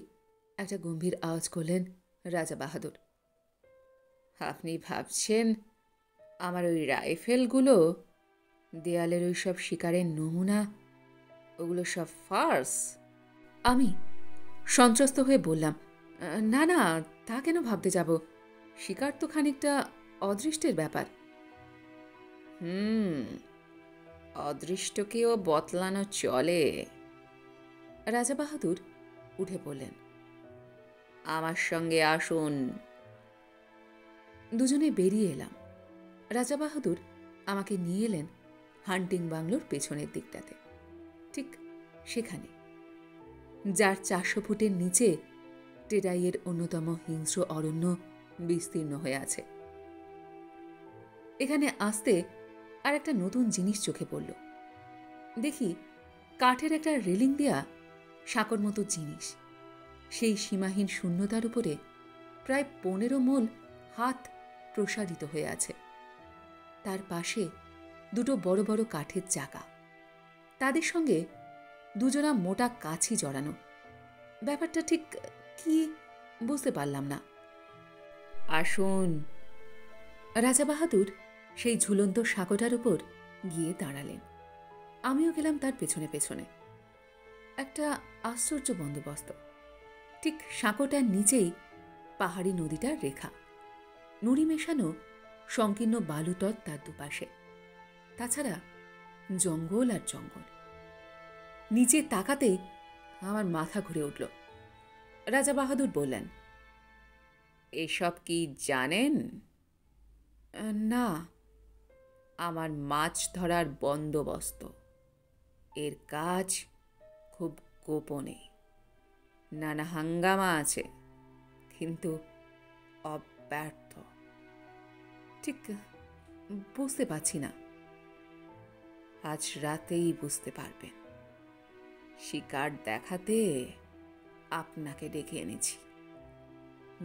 একটা গম্ভীর আওয়াজ করলেন রাজা বাহাদুর। আপনি ভাবছেন আমার ওই রাইফেলগুলো, দেয়ালের ওই সব শিকারের নমুনা, ওগুলো সব ফার্স? আমি সন্ত্রস্ত হয়ে বললাম, না না, তা কেন ভাবতে যাব? শিকার তো খানিকটা অদৃষ্টের ব্যাপার। অদৃষ্টকেও বতলানো চলে। রাজা বাহাদুর উঠে পড়লেন, আমার সঙ্গে আসুন। দুজনে বেরিয়ে এলাম। রাজা বাহাদুর আমাকে নিয়ে এলেন হান্টিং বাংলোর পেছনের দিকটাতে, ঠিক সেখানে, যার 400 ফুটের নিচে টেরাইয়ের অন্যতম হিংস্র অরণ্য বিস্তীর্ণ হয়ে আছে। এখানে আসতে আর একটা নতুন জিনিস চোখে পড়ল। দেখি কাঠের একটা রেলিং দেয়া সাঁকোর মতো জিনিস, সেই সীমাহীন শূন্যতার উপরে প্রায় 15 মণ হাত প্রসারিত হয়ে আছে। তার পাশে দুটো বড় বড় কাঠের চাকা, তাদের সঙ্গে দুজোড়া মোটা কাছি জড়ানো। ব্যাপারটা ঠিক কি বুঝতে পারলাম না। আসুন। রাজা বাহাদুর সেই ঝুলন্ত সাঁকোটার উপর গিয়ে দাঁড়ালেন। আমিও গেলাম তার পেছনে পেছনে। একটা আশ্চর্য বন্দোবস্ত। ঠিক সাঁকোটার নিচেই পাহাড়ি নদীটার রেখা, নুড়ি মেশানো সংকীর্ণ বালুতট তার দুপাশে। তাছাড়া জঙ্গল আর জঙ্গল। নিচে তাকাতে আমার মাথা ঘুরে উঠল। রাজা বাহাদুর বললেন, এসব কি জানেন? না। আমার মাছ ধরার বন্দোবস্ত। এর কাজ খুব গোপনে। নানা হাঙ্গামা আছে, কিন্তু অব্যর্থ। ঠিক বুঝতে পারছি না। আজ রাতেই বুঝতে পারবেন। শিকার দেখাতে আপনাকে ডেকে এনেছি।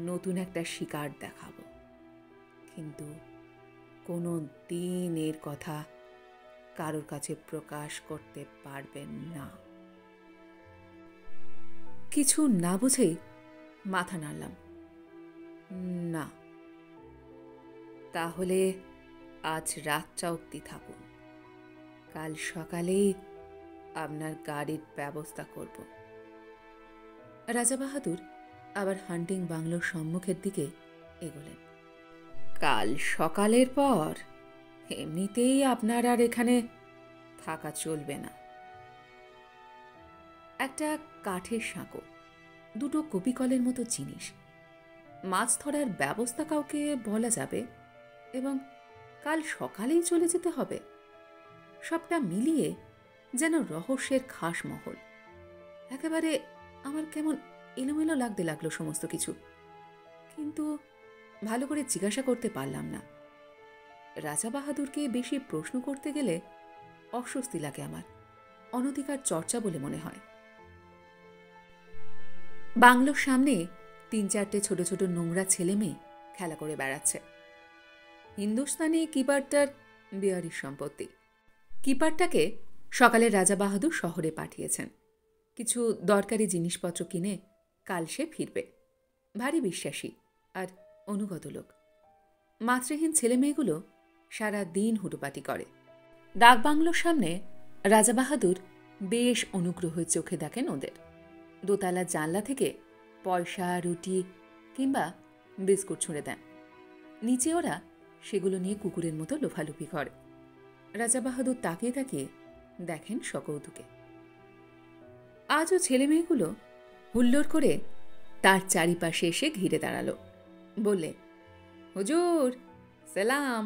নতুন একটা শিকার দেখাবো, কিন্তু কোনো দিন এর কথা কারোর কাছে প্রকাশ করতে পারবেন না। কিছু না বুঝেই মাথা নাড়লাম। না। তাহলে আজ রাতটা অবধি থাকুন। কাল সকালেই আপনার গাড়ির ব্যবস্থা করব। রাজা বাহাদুর আবার হান্টিং বাংলোর সম্মুখের দিকে এগোলেন। কাল সকালের পর এমনিতেই আপনার আর এখানে থাকা চলবে না। একটা কাঠের সাঁকো, দুটো কপিকলের মতো জিনিস, মাছ ধরার ব্যবস্থা কাউকে বলা যাবে, এবং কাল সকালেই চলে যেতে হবে। সবটা মিলিয়ে যেন রহস্যের খাস মহল। একেবারে আমার কেমন এলোমেলো লাগতে লাগলো সমস্ত কিছু, কিন্তু ভালো করে জিজ্ঞাসা করতে পারলাম না। রাজা বাহাদুরকে বেশি প্রশ্ন করতে গেলে অস্বস্তি লাগে আমার, অনধিকার চর্চা বলে মনে হয়। বাংলোর সামনে 3-4টে ছোট ছোট নোংরা ছেলে মেয়ে খেলা করে বেড়াচ্ছে। হিন্দুস্তানি কিপারটার বিহারির সম্পত্তি। কিপারটাকে সকালে রাজা বাহাদুর শহরে পাঠিয়েছেন। কিছু দরকারি জিনিসপত্র কিনে কাল সে ফিরবে। ভারী বিশ্বাসী আর অনুগত লোক। মাতৃহীন ছেলেমেয়েগুলো সারা দিন হুটোপাটি করে। ডাকবাংলোর সামনে রাজা বাহাদুর বেশ অনুগ্রহের চোখে দেখেন ওদের। দোতলার জানলা থেকে পয়সা, রুটি কিংবা বিস্কুট ছুঁড়ে দেন। নিচে ওরা সেগুলো নিয়ে কুকুরের মতো লোফালুফি করে। রাজা বাহাদুর তাকিয়ে তাকিয়ে দেখেন সকৌতুকে। আজও ছেলেমেয়েগুলো হুল্লোড় করে তার চারিপাশে এসে ঘিরে দাঁড়ালো। বললে, হুজুর সালাম।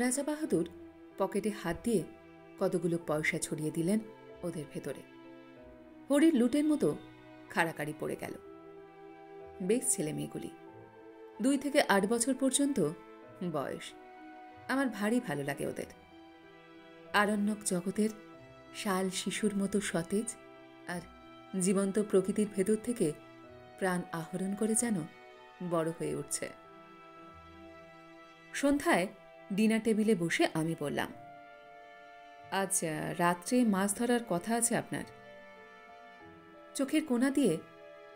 রাজা বাহাদুর পকেটে হাত দিয়ে কতগুলো পয়সা ছড়িয়ে দিলেন ওদের ভেতরে। হরির লুটের মতো খাড়াকাড়ি পড়ে গেল। বেশ ছেলেমেয়েগুলি, 2 থেকে 8 বছর পর্যন্ত বয়স। আমার ভারী ভালো লাগে ওদের। আরণ্যক জগতের শাল শিশুর মতো সতেজ আর জীবন্ত প্রকৃতির ভেতর থেকে প্রাণ আহরণ করে যেন বড় হয়ে উঠছে। সন্ধ্যায় ডিনার টেবিলে বসে আমি বললাম, আজ রাত্রে মাছ ধরার কথা আছে আপনার? চোখের কোণা দিয়ে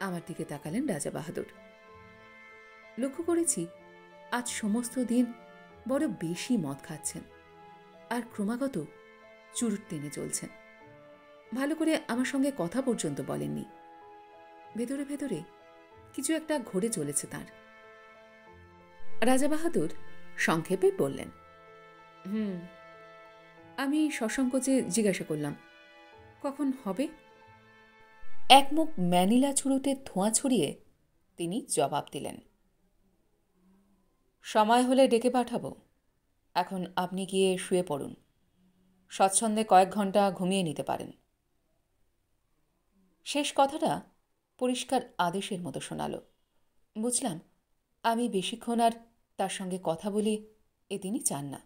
আমার দিকে তাকালেন রাজা বাহাদুর। লক্ষ্য করেছি আজ সমস্ত দিন বড় বেশি মদ খাচ্ছেন আর ক্রমাগত চুরুট টেনে চলছেন। ভালো করে আমার সঙ্গে কথা পর্যন্ত বলেননি। ভেতরে ভেতরে কিছু একটা ঘটে চলেছে তাঁর। রাজা বাহাদুর সংক্ষেপে বললেন, আমি সসংকোচে জিজ্ঞাসা করলাম, কখন হবে? এক মুখ ম্যানিলা চুরুটের ধোঁয়া ছড়িয়ে তিনি জবাব দিলেন, সময় হলে ডেকে পাঠাবো। এখন আপনি গিয়ে শুয়ে পড়ুন। স্বচ্ছন্দে কয়েক ঘন্টা ঘুমিয়ে নিতে পারেন। শেষ কথাটা পরিষ্কার আদেশের মতো শোনাল। বুঝলাম আমি বেশিক্ষণ আর তার সঙ্গে কথা বলি এ তিনি চান না।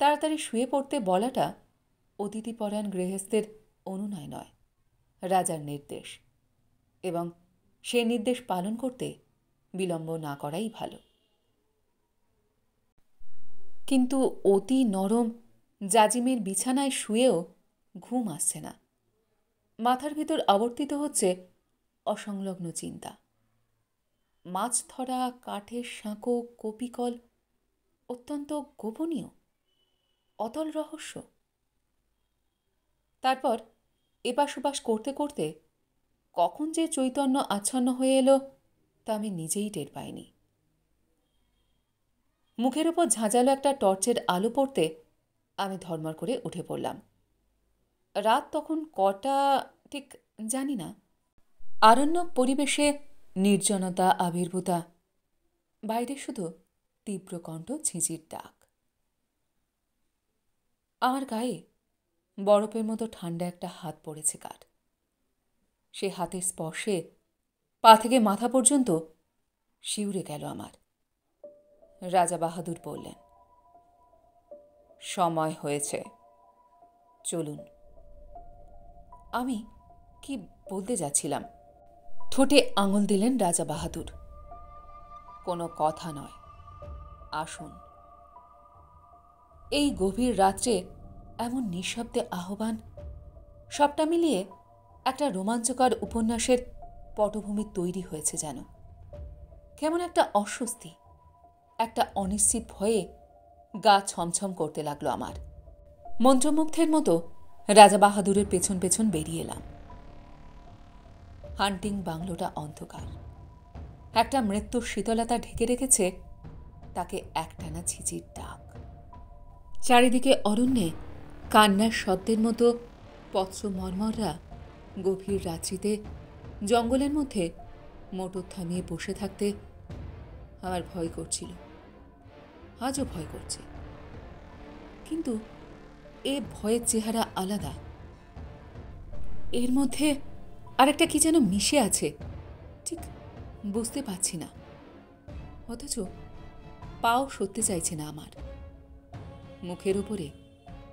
তাড়াতাড়ি শুয়ে পড়তে বলাটা অতিথিপরায়ণ গৃহস্থের অনুনয় নয়, রাজার নির্দেশ, এবং সে নির্দেশ পালন করতে বিলম্ব না করাই ভালো। কিন্তু অতি নরম জাজিমের বিছানায় শুয়েও ঘুম আসছে না। মাথার ভিতর আবর্তিত হচ্ছে অসংলগ্ন চিন্তা। মাছ ধরা, কাঠের সাঁকো, কপিকল, অত্যন্ত গোপনীয়, অতল রহস্য। তারপর এপাশ ওপাশ করতে করতে কখন যে চৈতন্য আচ্ছন্ন হয়ে এলো তা আমি নিজেই টের পাইনি। মুখের ওপর ঝাঁঝালো একটা টর্চের আলো পড়তে আমি ধর্মর করে উঠে পড়লাম। রাত তখন কটা ঠিক জানি না। আরণ্যক পরিবেশে নির্জনতা আবির্ভূতা, বাইরে শুধু তীব্র কণ্ঠ ঝিঁঝির ডাক। আমার গায়ে বরফের মতো ঠান্ডা একটা হাত পড়েছে কার। সে হাতের স্পর্শে পা থেকে মাথা পর্যন্ত শিউরে গেল আমার। রাজা বাহাদুর বললেন, সময় হয়েছে, চলুন। আমি কি বলতে যাচ্ছিলাম, ঠোঁটে আঙুল দিলেন রাজা বাহাদুর। কোনো কথা নয়, আসুন। এই গভীর রাত্রে এমন নিঃশব্দে আহ্বান, সবটা মিলিয়ে একটা রোমাঞ্চকর উপন্যাসের পটভূমি তৈরি হয়েছে যেন। কেমন একটা অস্বস্তি, একটা অনিশ্চিত ভয়ে গা ছমছম করতে লাগলো আমার। মন্ত্রমুগ্ধের মতো রাজা বাহাদুরের পেছন পেছন বেরিয়ে এলাম। হান্টিং বাংলোটা অন্ধকার। একটা মৃত্যুর শীতলতা ঢেকে রেখেছে তাকে একটানা ঝিঁঝির ডাক। চারিদিকে অরণ্যে কান্নার শব্দের মতো পত্র মর্মররা গভীর রাত্রিতে জঙ্গলের মধ্যে মোটর থামিয়ে বসে থাকতে আমার ভয় করছিল। আজও ভয় করছে, কিন্তু এ ভয়ের চেহারা আলাদা। এর মধ্যে আরেকটা কি যেন মিশে আছে, ঠিক বুঝতে পারছি না। অথচ পাও সরতে চাইছে না আমার। মুখের উপরে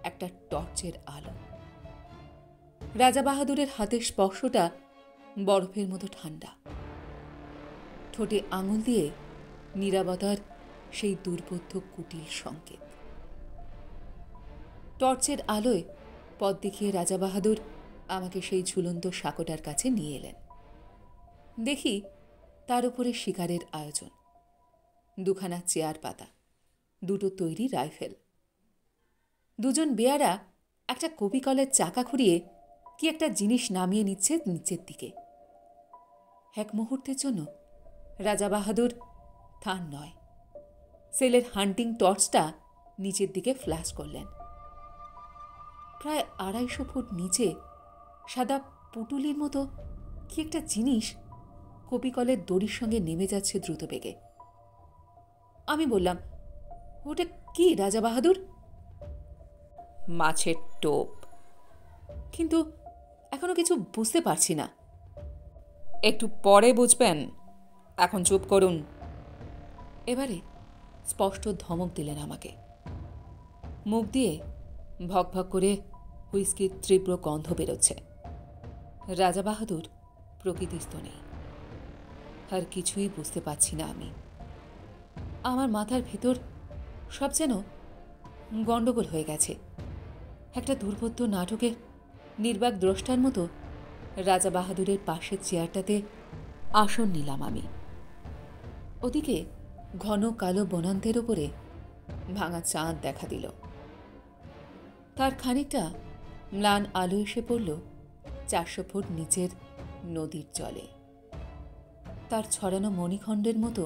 একটা টর্চের আলো। রাজা বাহাদুরের হাতের স্পর্শটা বরফের মতো ঠান্ডা। ঠোঁটে আঙুল দিয়ে নীরবতার সেই দুর্বোধ্য কুটিল সংকেত। টর্চের আলোয় পথ দেখিয়ে রাজাবাহাদুর আমাকে সেই ঝুলন্ত সাঁকোটার কাছে নিয়ে এলেন। দেখি তার উপরে শিকারের আয়োজন, দুখানা চেয়ার পাতা, দুটো তৈরি রাইফেল। দুজন বেয়ারা একটা কপিকলের চাকা ঘুরিয়ে কি একটা জিনিস নামিয়ে নিচ্ছে নিচের দিকে। এক মুহূর্তের জন্য রাজাবাহাদুর তার নয়, সেলের হান্টিং টর্চটা নিচের দিকে ফ্ল্যাশ করলেন। প্রায় 250 ফুট নিচে সাদা পুটুলির মতো কি একটা জিনিস কপিকলের দড়ির সঙ্গে নেমে যাচ্ছে দ্রুত বেগে। আমি বললাম, ওটা কি রাজাবাহাদুর? মাছের টোপ, কিন্তু এখনো কিছু বুঝতে পারছি না। একটু পরে বুঝবেন, এখন চুপ করুন। এবারে স্পষ্ট ধমক দিলেন আমাকে। মুখ দিয়ে ভক ভক করে হুইস্কির তীব্র গন্ধ বেরোচ্ছে। রাজাবাহাদুর প্রকৃতিস্থ নেই, আর কিছুই বুঝতে পারছি না আমি। আমার মাথার ভেতর সব যেন গণ্ডগোল হয়ে গেছে। একটা দুর্বোধ্য নাটকের নির্বাক দ্রষ্টার মতো রাজাবাহাদুরের পাশের চেয়ারটাতে আসন নিলাম আমি। ওদিকে ঘন কালো বনান্তের ওপরে ভাঙা চাঁদ দেখা দিল। তার খানিকটা ম্লান আলো এসে পড়ল 400 ফুট নিচের নদীর জলে, তার ছড়ানো মণিখণ্ডের মতো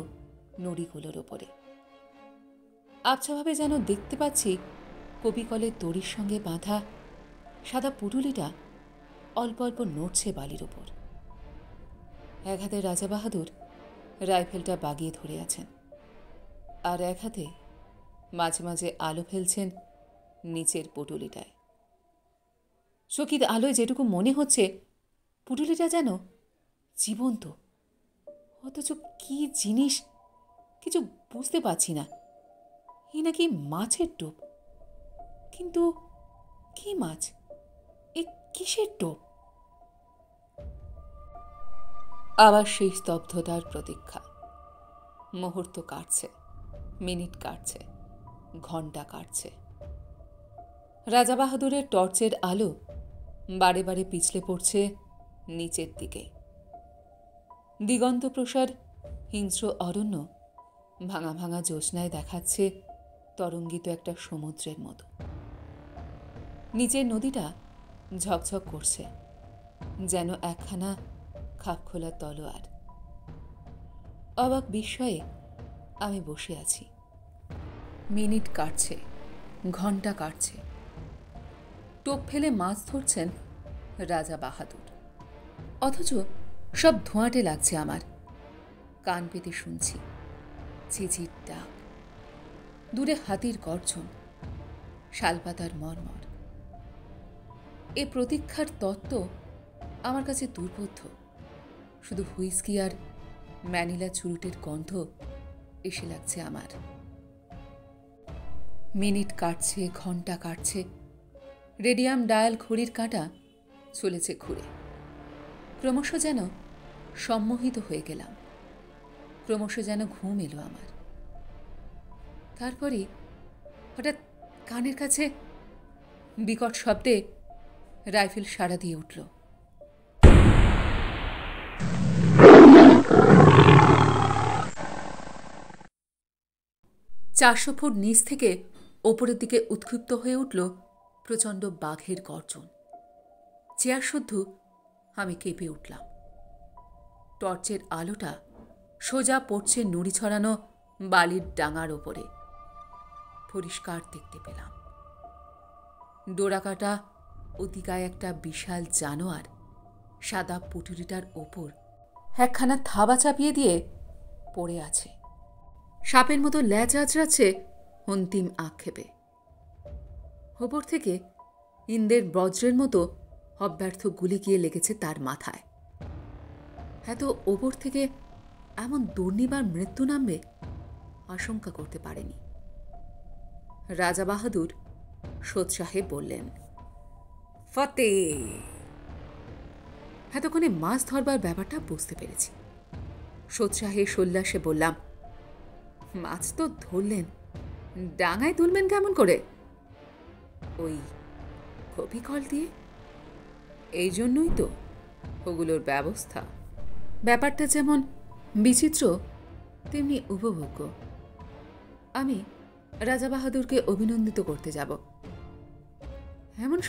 নড়িগুলোর ওপরে। আবছাভাবে যেন দেখতে পাচ্ছি কপিকলের দড়ির সঙ্গে বাঁধা সাদা পুটুলিটা অল্প অল্প নড়ছে বালির ওপর। এক হাতে রাজাবাহাদুর রাইফেলটা বাগিয়ে ধরে আছেন, আর এক হাতে মাঝে মাঝে আলো ফেলছেন নিচের পুটুলিটায়। চকিত আলোয় যেটুকু মনে হচ্ছে পুটুলিটা যেন জীবন্ত, অথচ কি জিনিস কিছু বুঝতে পারছি না। এ নাকি মাছের টোপ, কিন্তু কি মাছ? এ কিসের টোপ? আবার সেই স্তব্ধতার প্রতীক্ষা। মুহূর্ত কাটছে, মিনিট কাটছে, ঘণ্টা কাটছে। রাজাবাহাদুরের টর্চের আলো বারে বারে পিছলে পড়ছে নিচের দিকে। দিগন্ত প্রসার হিংস্র অরণ্য ভাঙা ভাঙা জ্যোৎস্নায় দেখাচ্ছে তরঙ্গিত একটা সমুদ্রের মতো। নিচের নদীটা ঝকঝক করছে, যেন একখানা খাপখোলা তলোয়ার। অবাক বিস্ময়ে আমি বসে আছি। মিনিট কাটছে, ঘণ্টা কাটছে। টোপ ফেলে মাছ ধরছেন রাজাবাহাদুর, অথচ সব ধোঁয়াটে লাগছে আমার। কান পেতে শুনছি ঝিঝির ডাক, দূরে হাতির গর্জন, শালপাতার মর্মর। এ প্রতীক্ষার তত্ত্ব আমার কাছে দুর্বোধ্য। শুধু হুইস্কি আর ম্যানিলা চুরুটের গন্ধ এসে লাগছে আমার। মিনিট কাটছে, ঘণ্টা কাটছে। রেডিয়াম ডায়াল ঘড়ির কাঁটা চলেছে ঘুরে। ক্রমশ যেন সম্মোহিত হয়ে গেলাম, ক্রমশ যেন ঘুম এলো আমার। তারপরে হঠাৎ কানের কাছে বিকট শব্দে রাইফেল সাড়া দিয়ে উঠল। চারশো ফুট নিচ থেকে ওপরের দিকে উৎক্ষিপ্ত হয়ে উঠল প্রচণ্ড বাঘের গর্জন। চেয়ার শুদ্ধ আমি কেঁপে উঠলাম। টর্চের আলোটা সোজা পড়ছে নুড়ি ছড়ানো বালির ডাঙার ওপরে। পরিষ্কার দেখতে পেলাম ডোরাকাটা অতিকায় একটা বিশাল জানোয়ার সাদা পুটুলিটার ওপর একখানা থাবা চাপিয়ে দিয়ে পড়ে আছে। সাপের মতো ল্যাজ আঁচড়াচ্ছে অন্তিম আক্ষেপে। ওপর থেকে ইন্দ্রের বজ্রের মতো অব্যর্থ গুলি গিয়ে লেগেছে তার মাথায়। এত ওপর থেকে এমন দুর্নিবার মৃত্যু নামবে আশঙ্কা করতে পারেনি। রাজাবাহাদুর সোৎসাহে বললেন, ফতে! এতক্ষণে মাছ ধরবার ব্যাপারটা বুঝতে পেরেছি। সোৎসাহে সোল্লাসে বললাম, মাছ তো ধরলেন, ডাঙায় তুলবেন কেমন করে? ওই কপি কল দিয়ে। এই জন্যই তো ওগুলোর ব্যবস্থা। ব্যাপারটা যেমন বিচিত্র তেমনি উপভোগ্য। আমি রাজা বাহাদুরকে অভিনন্দিত করতে যাব। এমন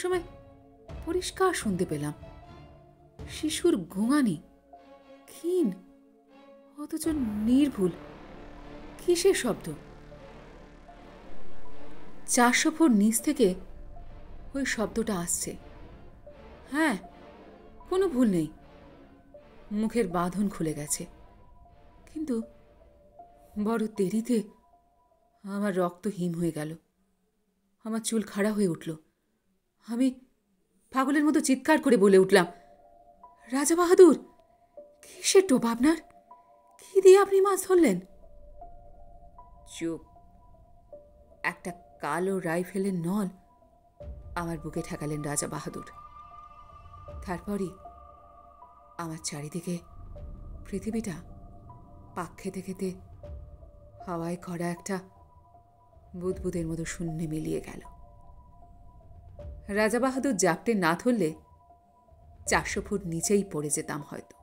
সময় পরিষ্কার শুনতে পেলাম শিশুর গোঙানি, ক্ষীণ অথচ নির্ভুল। কিসের শব্দ? 400 ফুট নিচ থেকে ওই শব্দটা আসছে। হ্যাঁ, কোনো ভুল নেই, মুখের বাঁধন খুলে গেছে। কিন্তু বড় দেরিতে আমার রক্ত হিম হয়ে গেল, আমার চুল খাড়া হয়ে উঠল। আমি পাগলের মতো চিৎকার করে বলে উঠলাম, রাজা বাহাদুর, কিসের টোপ আপনার? কি দিয়ে আপনি মাছ ধরলেন? চুপ। একটা কালো রাইফেলের নল আমার বুকে ঠেকালেন রাজা বাহাদুর। তারপরই আমার চারিদিকে পৃথিবীটা পাক খেতে খেতে হাওয়ায় করা একটা বুদবুদের মতো শূন্যে মিলিয়ে গেল। রাজা বাহাদুর জাপটে না ধরলে 400 ফুট নিচেই পড়ে যেতাম হয়তো।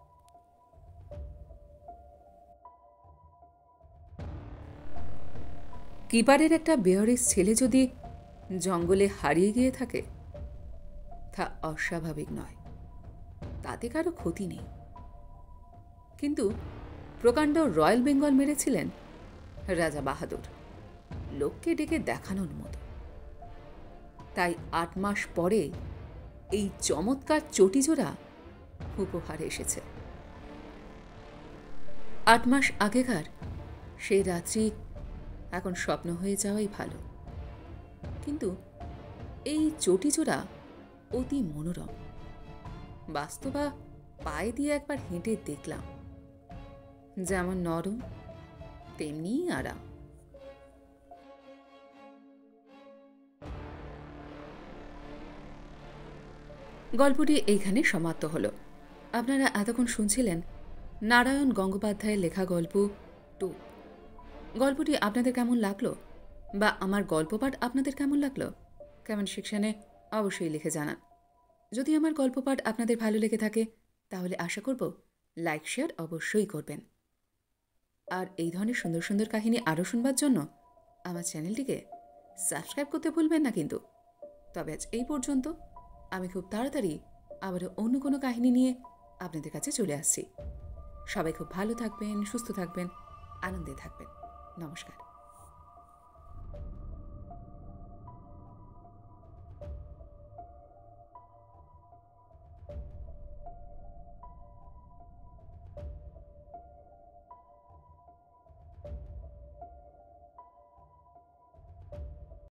কিপারের একটা বেয়ারিস ছেলে যদি জঙ্গলে হারিয়ে গিয়ে থাকে, তা অস্বাভাবিক নয়, তাতে কারো ক্ষতি নেই। কিন্তু প্রকাণ্ড রয়্যাল বেঙ্গল মেরেছিলেন রাজা বাহাদুর, লোককে ডেকে দেখানোর মতো। তাই 8 মাস পরে এই চমৎকার চটিজোড়া উপহার এসেছে। 8 মাস আগেকার সেই রাত্রি এখন স্বপ্ন হয়ে যাওয়াই ভালো। কিন্তু এই চটিজোড়া অতি মনোরম। বাস্তবা পায়ে দিয়ে একবার হেঁটে দেখলাম, যেমন নরম তেমনি আরাম। গল্পটি এইখানে সমাপ্ত হল। আপনারা এতক্ষণ শুনছিলেন নারায়ণ গঙ্গোপাধ্যায়ের লেখা গল্প টোপ। গল্পটি আপনাদের কেমন লাগলো, বা আমার গল্পপাঠ আপনাদের কেমন লাগলো, কমেন্ট সেকশনে অবশ্যই লিখে জানান। যদি আমার গল্পপাঠ আপনাদের ভালো লেগে থাকে তাহলে আশা করব লাইক শেয়ার অবশ্যই করবেন। আর এই ধরনের সুন্দর সুন্দর কাহিনী আরও শুনবার জন্য আমার চ্যানেলটিকে সাবস্ক্রাইব করতে ভুলবেন না কিন্তু। তবে আজ এই পর্যন্ত। আমি খুব তাড়াতাড়ি আবারও অন্য কোনো কাহিনী নিয়ে আপনাদের কাছে চলে আসছি। সবাই খুব ভালো থাকবেন, সুস্থ থাকবেন, আনন্দে থাকবেন। নমস্কার।